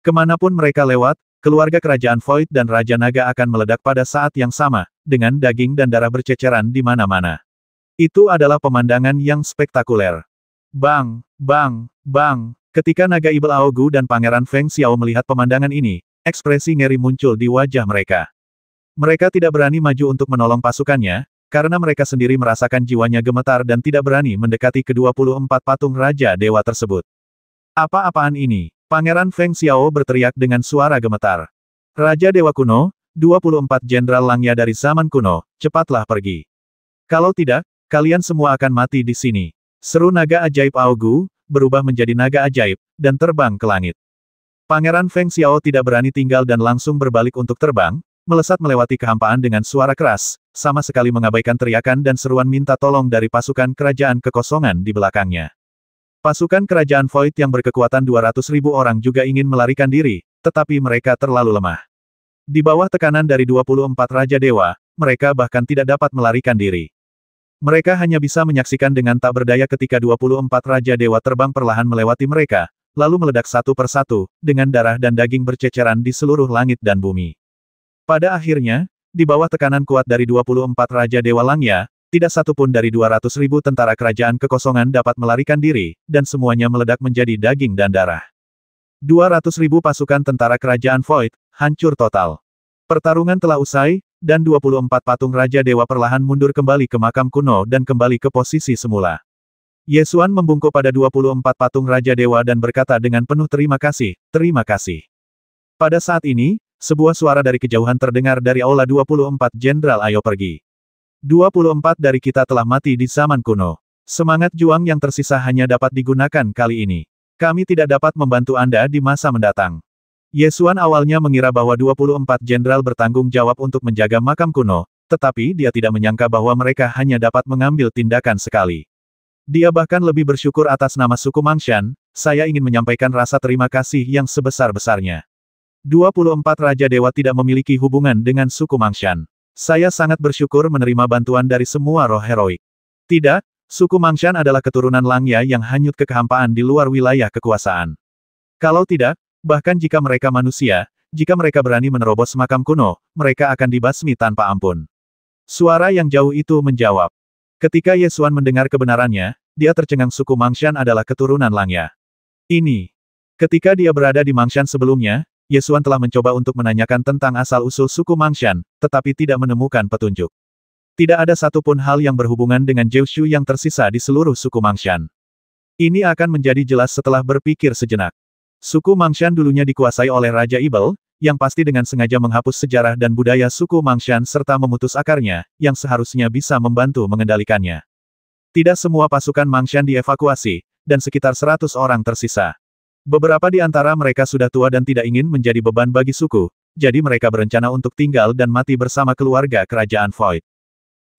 Kemanapun mereka lewat, keluarga kerajaan Void dan Raja Naga akan meledak pada saat yang sama, dengan daging dan darah berceceran di mana-mana. Itu adalah pemandangan yang spektakuler. Bang, bang, bang. Ketika Naga Ibel Aogu dan Pangeran Feng Xiao melihat pemandangan ini, ekspresi ngeri muncul di wajah mereka. Mereka tidak berani maju untuk menolong pasukannya, karena mereka sendiri merasakan jiwanya gemetar dan tidak berani mendekati ke-24 patung Raja Dewa tersebut. Apa-apaan ini? Pangeran Feng Xiao berteriak dengan suara gemetar. Raja Dewa kuno, 24 Jenderal Langya dari zaman kuno, cepatlah pergi. Kalau tidak, kalian semua akan mati di sini. Seru naga ajaib Aogu, berubah menjadi naga ajaib, dan terbang ke langit. Pangeran Feng Xiao tidak berani tinggal dan langsung berbalik untuk terbang, melesat melewati kehampaan dengan suara keras, sama sekali mengabaikan teriakan dan seruan minta tolong dari pasukan kerajaan kekosongan di belakangnya. Pasukan kerajaan Void yang berkekuatan 200.000 orang juga ingin melarikan diri, tetapi mereka terlalu lemah. Di bawah tekanan dari 24 Raja Dewa, mereka bahkan tidak dapat melarikan diri. Mereka hanya bisa menyaksikan dengan tak berdaya ketika 24 Raja Dewa terbang perlahan melewati mereka, lalu meledak satu persatu, dengan darah dan daging berceceran di seluruh langit dan bumi. Pada akhirnya, di bawah tekanan kuat dari 24 Raja Dewa Langya, tidak satu pun dari 200.000 tentara kerajaan kekosongan dapat melarikan diri, dan semuanya meledak menjadi daging dan darah. 200.000 pasukan tentara kerajaan Void, hancur total. Pertarungan telah usai, dan 24 patung Raja Dewa perlahan mundur kembali ke makam kuno dan kembali ke posisi semula. Ye Xuan membungkuk pada 24 patung Raja Dewa dan berkata dengan penuh terima kasih, terima kasih. Pada saat ini, sebuah suara dari kejauhan terdengar dari aula 24 Jenderal Ayo pergi. 24 dari kita telah mati di zaman kuno. Semangat juang yang tersisa hanya dapat digunakan kali ini. Kami tidak dapat membantu Anda di masa mendatang. Ye Xuan awalnya mengira bahwa 24 jenderal bertanggung jawab untuk menjaga makam kuno, tetapi dia tidak menyangka bahwa mereka hanya dapat mengambil tindakan sekali. Dia bahkan lebih bersyukur atas nama suku Mangshan, saya ingin menyampaikan rasa terima kasih yang sebesar-besarnya. 24 Raja Dewa tidak memiliki hubungan dengan suku Mangshan. Saya sangat bersyukur menerima bantuan dari semua roh heroik. Tidak, suku Mangshan adalah keturunan Langya yang hanyut ke kehampaan di luar wilayah kekuasaan. Kalau tidak, bahkan jika mereka manusia, jika mereka berani menerobos makam kuno, mereka akan dibasmi tanpa ampun. Suara yang jauh itu menjawab. Ketika Ye Xuan mendengar kebenarannya, dia tercengang suku Mangshan adalah keturunan Langya. Ketika dia berada di Mangshan sebelumnya, Ye Xuan telah mencoba untuk menanyakan tentang asal-usul suku Mangshan, tetapi tidak menemukan petunjuk. Tidak ada satupun hal yang berhubungan dengan Jiushu yang tersisa di seluruh suku Mangshan. Ini akan menjadi jelas setelah berpikir sejenak. Suku Mangshan dulunya dikuasai oleh Raja Ibel, yang pasti dengan sengaja menghapus sejarah dan budaya suku Mangshan serta memutus akarnya, yang seharusnya bisa membantu mengendalikannya. Tidak semua pasukan Mangshan dievakuasi, dan sekitar 100 orang tersisa. Beberapa di antara mereka sudah tua dan tidak ingin menjadi beban bagi suku, jadi mereka berencana untuk tinggal dan mati bersama keluarga kerajaan Void.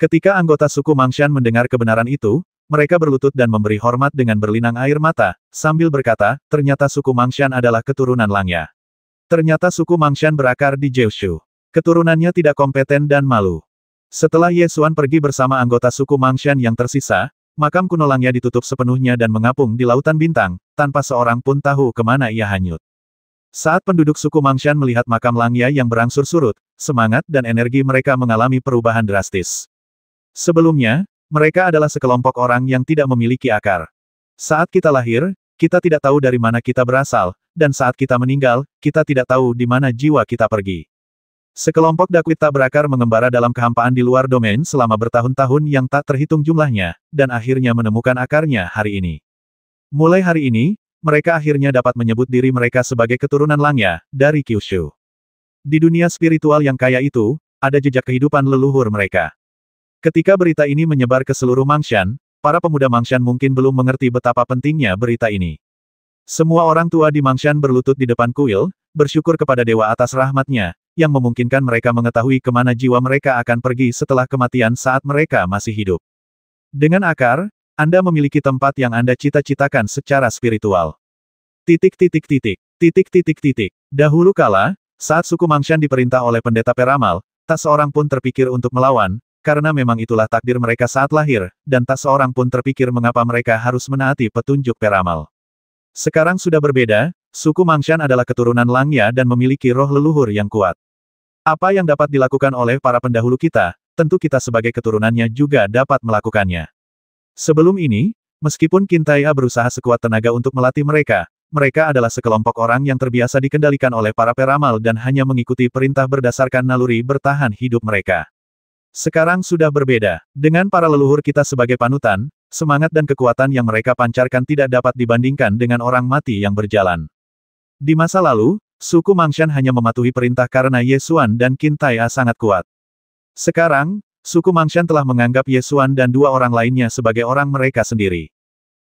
Ketika anggota suku Mangshan mendengar kebenaran itu, mereka berlutut dan memberi hormat dengan berlinang air mata, sambil berkata, ternyata suku Mangshan adalah keturunan Langya. Ternyata suku Mangshan berakar di Jiushu. Keturunannya tidak kompeten dan malu. Setelah Ye Xuan pergi bersama anggota suku Mangshan yang tersisa, makam kuno Langya ditutup sepenuhnya dan mengapung di lautan bintang, tanpa seorang pun tahu kemana ia hanyut. Saat penduduk suku Mangshan melihat makam Langya yang berangsur surut, semangat dan energi mereka mengalami perubahan drastis. Sebelumnya, mereka adalah sekelompok orang yang tidak memiliki akar. Saat kita lahir, kita tidak tahu dari mana kita berasal, dan saat kita meninggal, kita tidak tahu di mana jiwa kita pergi. Sekelompok dakwit tak berakar mengembara dalam kehampaan di luar domain selama bertahun-tahun yang tak terhitung jumlahnya, dan akhirnya menemukan akarnya hari ini. Mulai hari ini, mereka akhirnya dapat menyebut diri mereka sebagai keturunan Langya, dari Kyushu. Di dunia spiritual yang kaya itu, ada jejak kehidupan leluhur mereka. Ketika berita ini menyebar ke seluruh Mangshan, para pemuda Mangshan mungkin belum mengerti betapa pentingnya berita ini. Semua orang tua di Mangshan berlutut di depan kuil, bersyukur kepada dewa atas rahmatnya, yang memungkinkan mereka mengetahui kemana jiwa mereka akan pergi setelah kematian saat mereka masih hidup. Dengan akar, Anda memiliki tempat yang Anda cita-citakan secara spiritual. Dahulu kala, saat suku Mangshan diperintah oleh pendeta peramal, tak seorang pun terpikir untuk melawan, karena memang itulah takdir mereka saat lahir, dan tak seorang pun terpikir mengapa mereka harus menaati petunjuk peramal. Sekarang sudah berbeda, suku Mangshan adalah keturunan Langya dan memiliki roh leluhur yang kuat. Apa yang dapat dilakukan oleh para pendahulu kita, tentu kita sebagai keturunannya juga dapat melakukannya. Sebelum ini, meskipun Qintai berusaha sekuat tenaga untuk melatih mereka, mereka adalah sekelompok orang yang terbiasa dikendalikan oleh para peramal dan hanya mengikuti perintah berdasarkan naluri bertahan hidup mereka. Sekarang sudah berbeda. Dengan para leluhur kita sebagai panutan, semangat dan kekuatan yang mereka pancarkan tidak dapat dibandingkan dengan orang mati yang berjalan. Di masa lalu, suku Mangshan hanya mematuhi perintah karena Ye Xuan dan Qintai sangat kuat. Sekarang, suku Mangshan telah menganggap Ye Xuan dan dua orang lainnya sebagai orang mereka sendiri.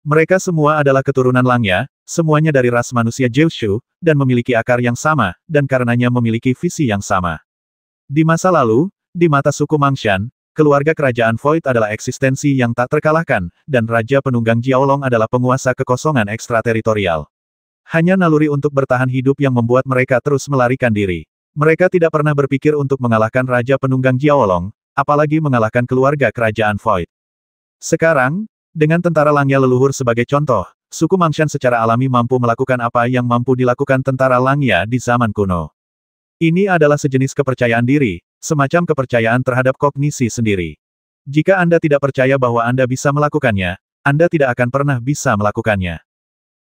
Mereka semua adalah keturunan Langya, semuanya dari ras manusia Jiushu, dan memiliki akar yang sama, dan karenanya memiliki visi yang sama. Di masa lalu, di mata suku Mangshan, keluarga kerajaan Void adalah eksistensi yang tak terkalahkan, dan Raja Penunggang Jiaolong adalah penguasa kekosongan ekstrateritorial. Hanya naluri untuk bertahan hidup yang membuat mereka terus melarikan diri. Mereka tidak pernah berpikir untuk mengalahkan Raja Penunggang Jiaolong, apalagi mengalahkan keluarga kerajaan Void. Sekarang, dengan tentara Langya leluhur sebagai contoh, suku Mangshan secara alami mampu melakukan apa yang mampu dilakukan tentara Langya di zaman kuno. Ini adalah sejenis kepercayaan diri, semacam kepercayaan terhadap kognisi sendiri. Jika Anda tidak percaya bahwa Anda bisa melakukannya, Anda tidak akan pernah bisa melakukannya.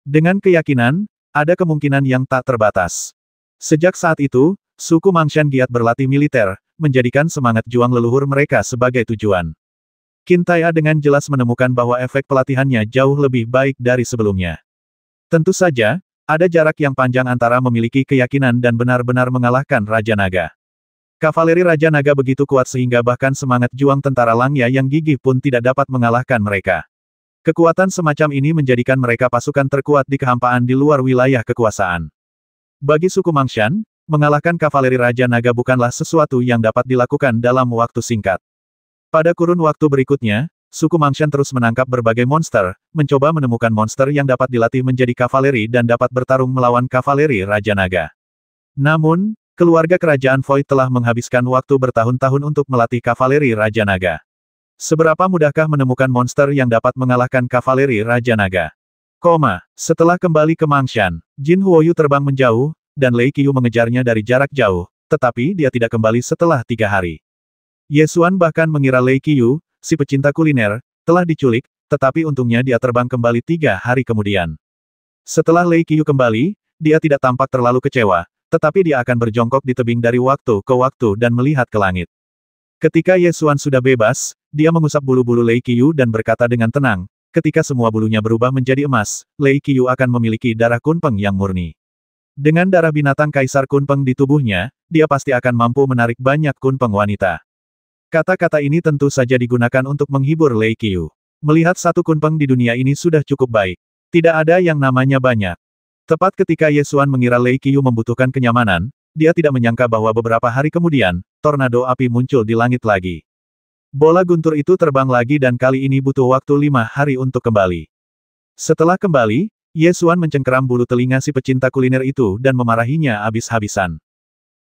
Dengan keyakinan, ada kemungkinan yang tak terbatas. Sejak saat itu, suku Mangshan giat berlatih militer, menjadikan semangat juang leluhur mereka sebagai tujuan. Qintai dengan jelas menemukan bahwa efek pelatihannya jauh lebih baik dari sebelumnya. Tentu saja, ada jarak yang panjang antara memiliki keyakinan dan benar-benar mengalahkan Raja Naga. Kavaleri Raja Naga begitu kuat sehingga bahkan semangat juang tentara Langya yang gigih pun tidak dapat mengalahkan mereka. Kekuatan semacam ini menjadikan mereka pasukan terkuat di kehampaan di luar wilayah kekuasaan. Bagi suku Mangshan, mengalahkan kavaleri Raja Naga bukanlah sesuatu yang dapat dilakukan dalam waktu singkat. Pada kurun waktu berikutnya, suku Mangshan terus menangkap berbagai monster, mencoba menemukan monster yang dapat dilatih menjadi kavaleri dan dapat bertarung melawan kavaleri Raja Naga. Namun, keluarga kerajaan Void telah menghabiskan waktu bertahun-tahun untuk melatih kavaleri Raja Naga. Seberapa mudahkah menemukan monster yang dapat mengalahkan kavaleri Raja Naga? Setelah kembali ke Mangshan, Jin Huoyu terbang menjauh, dan Lei Qiu mengejarnya dari jarak jauh, tetapi dia tidak kembali setelah 3 hari. Ye Xuan bahkan mengira Lei Qiu, si pecinta kuliner, telah diculik, tetapi untungnya dia terbang kembali 3 hari kemudian. Setelah Lei Qiu kembali, dia tidak tampak terlalu kecewa, tetapi dia akan berjongkok di tebing dari waktu ke waktu dan melihat ke langit. Ketika Ye Xuan sudah bebas, dia mengusap bulu-bulu Lei Qiu dan berkata dengan tenang, ketika semua bulunya berubah menjadi emas, Lei Qiu akan memiliki darah kunpeng yang murni. Dengan darah binatang kaisar kunpeng di tubuhnya, dia pasti akan mampu menarik banyak kunpeng wanita. Kata-kata ini tentu saja digunakan untuk menghibur Lei Qiu. Melihat satu kunpeng di dunia ini sudah cukup baik. Tidak ada yang namanya banyak. Tepat ketika Ye Xuan mengira Lei Qiu membutuhkan kenyamanan, dia tidak menyangka bahwa beberapa hari kemudian, tornado api muncul di langit lagi. Bola guntur itu terbang lagi dan kali ini butuh waktu 5 hari untuk kembali. Setelah kembali, Ye Xuan mencengkeram bulu telinga si pecinta kuliner itu dan memarahinya habis-habisan.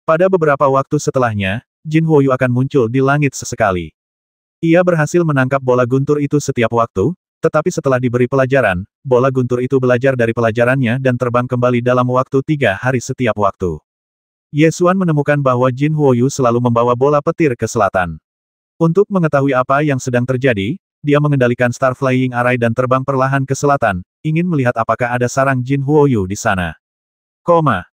Pada beberapa waktu setelahnya, Jin Huoyu akan muncul di langit sesekali. Ia berhasil menangkap bola guntur itu setiap waktu, tetapi setelah diberi pelajaran, bola guntur itu belajar dari pelajarannya dan terbang kembali dalam waktu 3 hari setiap waktu. Ye Xuan menemukan bahwa Jin Huoyu selalu membawa bola petir ke selatan. Untuk mengetahui apa yang sedang terjadi, dia mengendalikan Star Flying Array dan terbang perlahan ke selatan, ingin melihat apakah ada sarang Jin Huoyu di sana.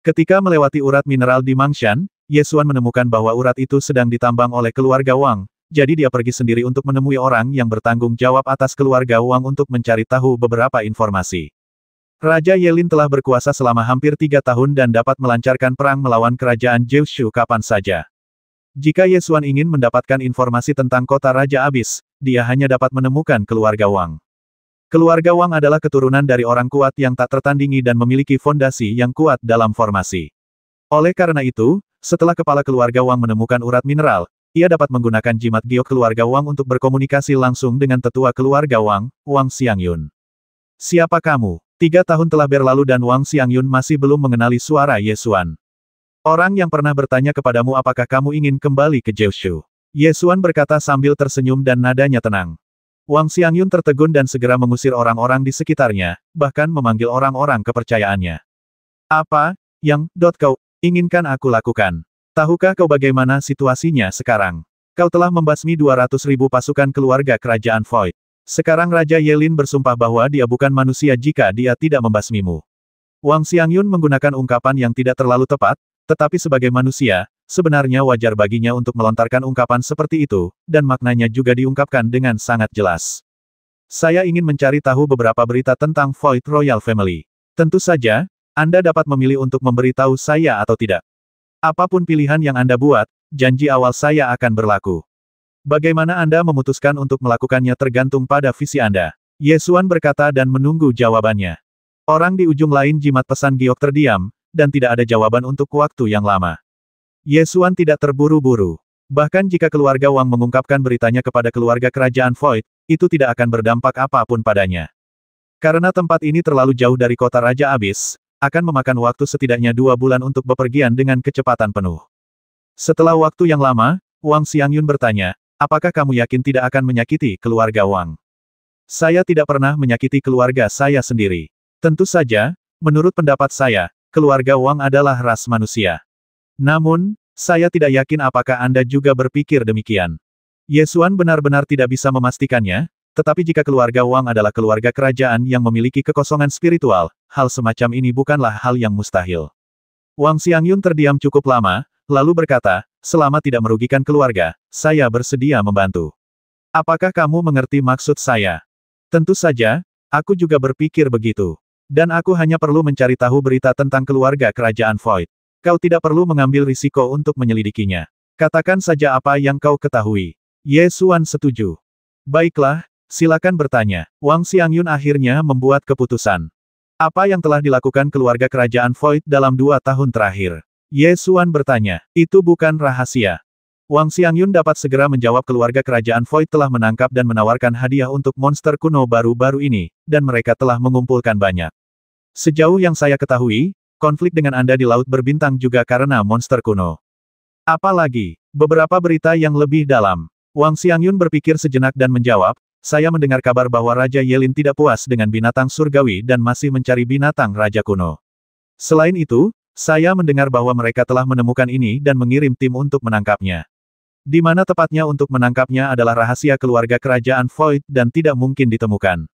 Ketika melewati urat mineral di Mangshan, Ye Xuan menemukan bahwa urat itu sedang ditambang oleh keluarga Wang, jadi dia pergi sendiri untuk menemui orang yang bertanggung jawab atas keluarga Wang untuk mencari tahu beberapa informasi. Raja Yelin telah berkuasa selama hampir 3 tahun dan dapat melancarkan perang melawan kerajaan Jiushu kapan saja. Jika Ye Xuan ingin mendapatkan informasi tentang kota Raja Abis, dia hanya dapat menemukan keluarga Wang. Keluarga Wang adalah keturunan dari orang kuat yang tak tertandingi dan memiliki fondasi yang kuat dalam formasi. Oleh karena itu, setelah kepala keluarga Wang menemukan urat mineral, ia dapat menggunakan jimat giok keluarga Wang untuk berkomunikasi langsung dengan tetua keluarga Wang, Wang Xiangyun. Siapa kamu? 3 tahun telah berlalu dan Wang Xiangyun masih belum mengenali suara Ye Xuan. Orang yang pernah bertanya kepadamu apakah kamu ingin kembali ke Jiushu? Ye Xuan berkata sambil tersenyum dan nadanya tenang. Wang Xiangyun tertegun dan segera mengusir orang-orang di sekitarnya, bahkan memanggil orang-orang kepercayaannya. Apa yang kau inginkan aku lakukan? Tahukah kau bagaimana situasinya sekarang? Kau telah membasmi 200.000 pasukan keluarga kerajaan Void. Sekarang Raja Yelin bersumpah bahwa dia bukan manusia jika dia tidak membasmimu. Wang Xiangyun menggunakan ungkapan yang tidak terlalu tepat, tetapi sebagai manusia, sebenarnya wajar baginya untuk melontarkan ungkapan seperti itu, dan maknanya juga diungkapkan dengan sangat jelas. Saya ingin mencari tahu beberapa berita tentang Void Royal Family. Tentu saja, Anda dapat memilih untuk memberitahu saya atau tidak. Apapun pilihan yang Anda buat, janji awal saya akan berlaku. Bagaimana Anda memutuskan untuk melakukannya tergantung pada visi Anda. Ye Xuan berkata dan menunggu jawabannya. Orang di ujung lain jimat pesan giok terdiam, dan tidak ada jawaban untuk waktu yang lama. Ye Xuan tidak terburu-buru. Bahkan jika keluarga Wang mengungkapkan beritanya kepada keluarga kerajaan Void, itu tidak akan berdampak apapun padanya. Karena tempat ini terlalu jauh dari kota Raja Abis, akan memakan waktu setidaknya 2 bulan untuk bepergian dengan kecepatan penuh. Setelah waktu yang lama, Wang Xiangyun bertanya, apakah kamu yakin tidak akan menyakiti keluarga Wang? Saya tidak pernah menyakiti keluarga saya sendiri. Tentu saja, menurut pendapat saya, keluarga Wang adalah ras manusia. Namun, saya tidak yakin apakah Anda juga berpikir demikian. Ye Xuan benar-benar tidak bisa memastikannya, tetapi jika keluarga Wang adalah keluarga kerajaan yang memiliki kekosongan spiritual, hal semacam ini bukanlah hal yang mustahil. Wang Xiangyun terdiam cukup lama, lalu berkata, selama tidak merugikan keluarga, saya bersedia membantu. Apakah kamu mengerti maksud saya? Tentu saja, aku juga berpikir begitu. Dan aku hanya perlu mencari tahu berita tentang keluarga kerajaan Void. Kau tidak perlu mengambil risiko untuk menyelidikinya. Katakan saja apa yang kau ketahui. Ye Xuan setuju. Baiklah, silakan bertanya. Wang Xiangyun akhirnya membuat keputusan. Apa yang telah dilakukan keluarga kerajaan Void dalam 2 tahun terakhir? Ye Xuan bertanya. Itu bukan rahasia. Wang Xiangyun dapat segera menjawab keluarga kerajaan Void telah menangkap dan menawarkan hadiah untuk monster kuno baru-baru ini, dan mereka telah mengumpulkan banyak. Sejauh yang saya ketahui, konflik dengan Anda di Laut Berbintang juga karena monster kuno. Apalagi, beberapa berita yang lebih dalam. Wang Xiangyun berpikir sejenak dan menjawab, saya mendengar kabar bahwa Raja Yelin tidak puas dengan binatang surgawi dan masih mencari binatang raja kuno. Selain itu, saya mendengar bahwa mereka telah menemukan ini dan mengirim tim untuk menangkapnya. Di mana tepatnya untuk menangkapnya adalah rahasia keluarga kerajaan Void dan tidak mungkin ditemukan.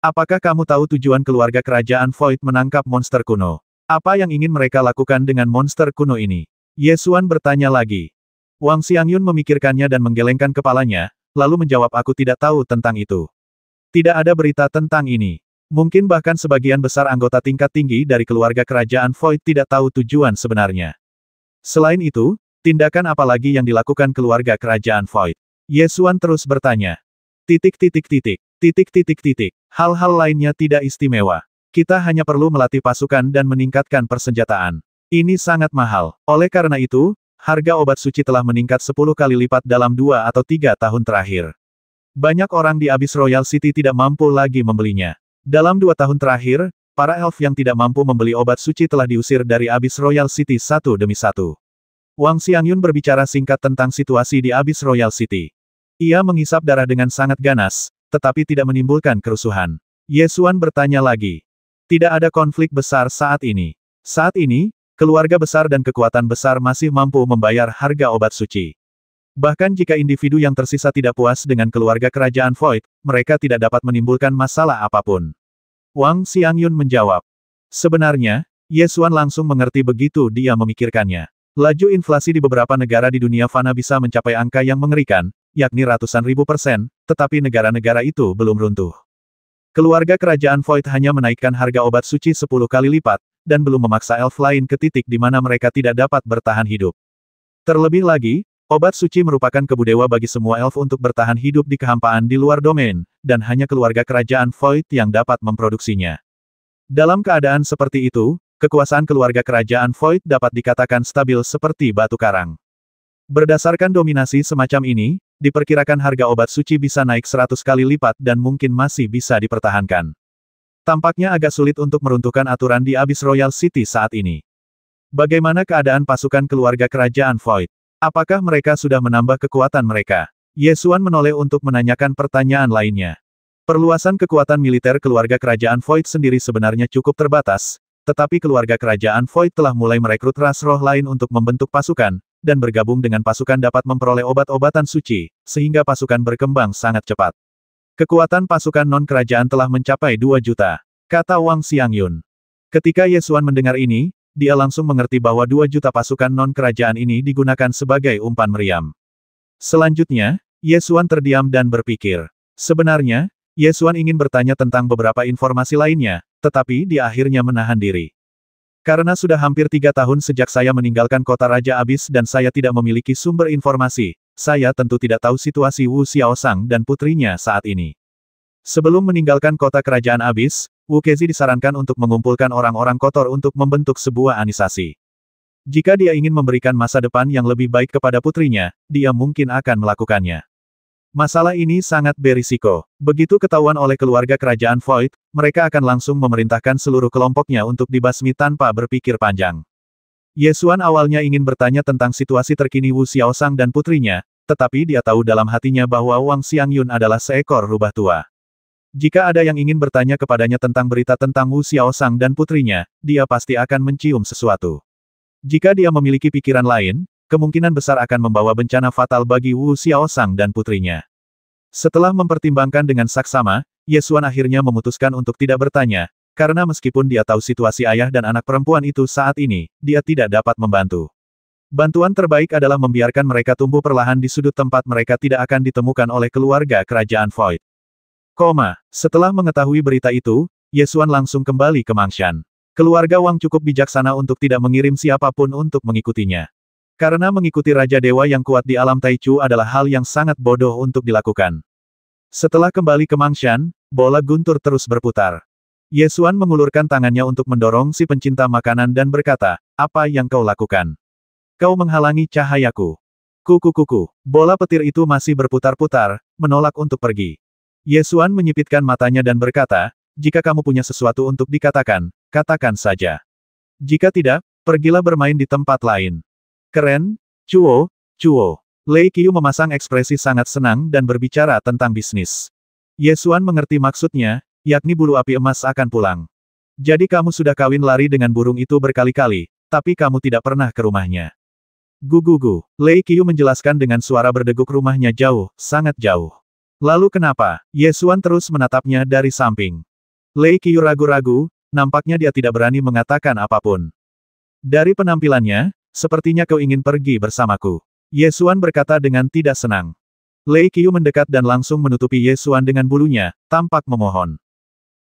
Apakah kamu tahu tujuan keluarga kerajaan Void menangkap monster kuno? Apa yang ingin mereka lakukan dengan monster kuno ini? Ye Xuan bertanya lagi. Wang Xiangyun memikirkannya dan menggelengkan kepalanya, lalu menjawab aku tidak tahu tentang itu. Tidak ada berita tentang ini. Mungkin bahkan sebagian besar anggota tingkat tinggi dari keluarga kerajaan Void tidak tahu tujuan sebenarnya. Selain itu, tindakan apa lagi yang dilakukan keluarga kerajaan Void? Ye Xuan terus bertanya. Hal-hal lainnya tidak istimewa. Kita hanya perlu melatih pasukan dan meningkatkan persenjataan. Ini sangat mahal. Oleh karena itu, harga obat suci telah meningkat 10 kali lipat dalam 2 atau 3 tahun terakhir. Banyak orang di Abyss Royal City tidak mampu lagi membelinya. Dalam 2 tahun terakhir, para elf yang tidak mampu membeli obat suci telah diusir dari Abyss Royal City satu demi satu. Wang Xiangyun berbicara singkat tentang situasi di Abyss Royal City. Ia menghisap darah dengan sangat ganas, tetapi tidak menimbulkan kerusuhan. Ye Xuan bertanya lagi. Tidak ada konflik besar saat ini. Saat ini, keluarga besar dan kekuatan besar masih mampu membayar harga obat suci. Bahkan jika individu yang tersisa tidak puas dengan keluarga kerajaan Void, mereka tidak dapat menimbulkan masalah apapun. Wang Xiangyun menjawab. Sebenarnya, Ye Xuan langsung mengerti begitu dia memikirkannya. Laju inflasi di beberapa negara di dunia fana bisa mencapai angka yang mengerikan, yakni ratusan ribu %, tetapi negara-negara itu belum runtuh. Keluarga kerajaan Void hanya menaikkan harga obat suci 10 kali lipat, dan belum memaksa elf lain ke titik di mana mereka tidak dapat bertahan hidup. Terlebih lagi, obat suci merupakan kebudewa bagi semua elf untuk bertahan hidup di kehampaan di luar domain, dan hanya keluarga kerajaan Void yang dapat memproduksinya. Dalam keadaan seperti itu, kekuasaan keluarga kerajaan Void dapat dikatakan stabil seperti batu karang. Berdasarkan dominasi semacam ini, diperkirakan harga obat suci bisa naik 100 kali lipat dan mungkin masih bisa dipertahankan. Tampaknya agak sulit untuk meruntuhkan aturan di Abyss Royal City saat ini. Bagaimana keadaan pasukan keluarga kerajaan Void? Apakah mereka sudah menambah kekuatan mereka? Ye Xuan menoleh untuk menanyakan pertanyaan lainnya. Perluasan kekuatan militer keluarga kerajaan Void sendiri sebenarnya cukup terbatas, tetapi keluarga kerajaan Void telah mulai merekrut ras roh lain untuk membentuk pasukan, dan bergabung dengan pasukan dapat memperoleh obat-obatan suci, sehingga pasukan berkembang sangat cepat. Kekuatan pasukan non-kerajaan telah mencapai 2 juta, kata Wang Xiangyun. Ketika Ye Xuan mendengar ini, dia langsung mengerti bahwa 2 juta pasukan non-kerajaan ini digunakan sebagai umpan meriam. Selanjutnya, Ye Xuan terdiam dan berpikir. Sebenarnya, Ye Xuan ingin bertanya tentang beberapa informasi lainnya, tetapi dia akhirnya menahan diri. Karena sudah hampir 3 tahun sejak saya meninggalkan kota Raja Abyss dan saya tidak memiliki sumber informasi, saya tentu tidak tahu situasi Wu Xiaosang dan putrinya saat ini. Sebelum meninggalkan kota kerajaan Abyss, Wu Kezi disarankan untuk mengumpulkan orang-orang kotor untuk membentuk sebuah anisasi. Jika dia ingin memberikan masa depan yang lebih baik kepada putrinya, dia mungkin akan melakukannya. Masalah ini sangat berisiko. Begitu ketahuan oleh keluarga kerajaan Void, mereka akan langsung memerintahkan seluruh kelompoknya untuk dibasmi tanpa berpikir panjang. Ye Xuan awalnya ingin bertanya tentang situasi terkini Wu Xiaosang dan putrinya, tetapi dia tahu dalam hatinya bahwa Wang Xiangyun adalah seekor rubah tua. Jika ada yang ingin bertanya kepadanya tentang berita tentang Wu Xiaosang dan putrinya, dia pasti akan mencium sesuatu. Jika dia memiliki pikiran lain, kemungkinan besar akan membawa bencana fatal bagi Wu Xiaosang dan putrinya. Setelah mempertimbangkan dengan saksama, Ye Xuan akhirnya memutuskan untuk tidak bertanya, karena meskipun dia tahu situasi ayah dan anak perempuan itu saat ini, dia tidak dapat membantu. Bantuan terbaik adalah membiarkan mereka tumbuh perlahan di sudut tempat mereka tidak akan ditemukan oleh keluarga kerajaan Void. Setelah mengetahui berita itu, Ye Xuan langsung kembali ke Mangshan. Keluarga Wang cukup bijaksana untuk tidak mengirim siapapun untuk mengikutinya. Karena mengikuti Raja Dewa yang kuat di alam Taichu adalah hal yang sangat bodoh untuk dilakukan. Setelah kembali ke Mangshan, bola guntur terus berputar. Ye Xuan mengulurkan tangannya untuk mendorong si pencinta makanan dan berkata, "Apa yang kau lakukan? Kau menghalangi cahayaku." Kuku. Bola petir itu masih berputar-putar, menolak untuk pergi. Ye Xuan menyipitkan matanya dan berkata, "Jika kamu punya sesuatu untuk dikatakan, katakan saja. Jika tidak, pergilah bermain di tempat lain." Keren, Cuo. Lei Qiu memasang ekspresi sangat senang dan berbicara tentang bisnis. Ye Xuan mengerti maksudnya, yakni bulu api emas akan pulang. Jadi kamu sudah kawin lari dengan burung itu berkali-kali, tapi kamu tidak pernah ke rumahnya. Gugugu. Lei Qiu menjelaskan dengan suara berdeguk, rumahnya jauh, sangat jauh. Lalu kenapa? Ye Xuan terus menatapnya dari samping. Lei Qiu ragu-ragu, nampaknya dia tidak berani mengatakan apapun. Dari penampilannya, sepertinya kau ingin pergi bersamaku. Ye Xuan berkata dengan tidak senang. Lei Qiu mendekat dan langsung menutupi Ye Xuan dengan bulunya, tampak memohon.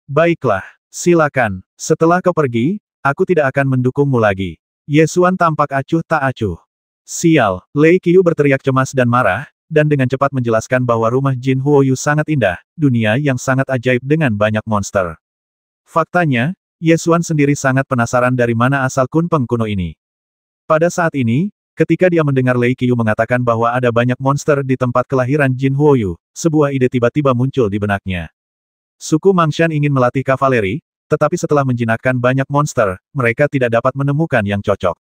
Baiklah, silakan. Setelah kau pergi, aku tidak akan mendukungmu lagi. Ye Xuan tampak acuh tak acuh. Sial, Lei Qiu berteriak cemas dan marah, dan dengan cepat menjelaskan bahwa rumah Jin Huoyu sangat indah, dunia yang sangat ajaib dengan banyak monster. Faktanya, Ye Xuan sendiri sangat penasaran dari mana asal kunpeng kuno ini. Pada saat ini, ketika dia mendengar Lei Qiu mengatakan bahwa ada banyak monster di tempat kelahiran Jin Huoyu, sebuah ide tiba-tiba muncul di benaknya. Suku Mangshan ingin melatih kavaleri, tetapi setelah menjinakkan banyak monster, mereka tidak dapat menemukan yang cocok.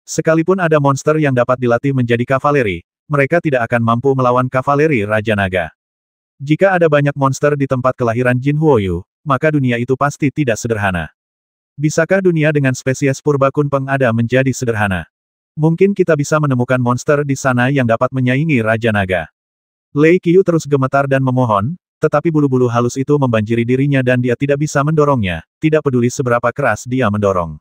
Sekalipun ada monster yang dapat dilatih menjadi kavaleri, mereka tidak akan mampu melawan kavaleri Raja Naga. Jika ada banyak monster di tempat kelahiran Jin Huoyu, maka dunia itu pasti tidak sederhana. Bisakah dunia dengan spesies purba Kunpeng ada menjadi sederhana? Mungkin kita bisa menemukan monster di sana yang dapat menyaingi Raja Naga. Lei Qiu terus gemetar dan memohon, tetapi bulu-bulu halus itu membanjiri dirinya dan dia tidak bisa mendorongnya, tidak peduli seberapa keras dia mendorong.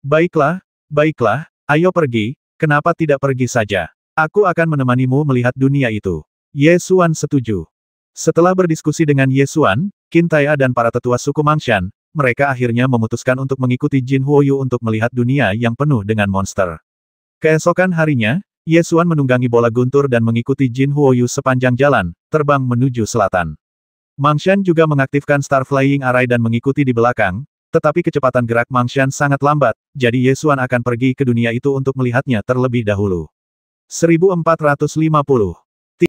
Baiklah, baiklah, ayo pergi, kenapa tidak pergi saja? Aku akan menemanimu melihat dunia itu. Ye Xuan setuju. Setelah berdiskusi dengan Ye Xuan, Qin Tai'a dan para tetua suku Mangshan, mereka akhirnya memutuskan untuk mengikuti Jin Huoyu untuk melihat dunia yang penuh dengan monster. Keesokan harinya, Ye Xuan menunggangi bola guntur dan mengikuti Jin Huoyu sepanjang jalan, terbang menuju selatan. Mangshan juga mengaktifkan Star Flying Array dan mengikuti di belakang, tetapi kecepatan gerak Mangshan sangat lambat, jadi Ye Xuan akan pergi ke dunia itu untuk melihatnya terlebih dahulu. 1450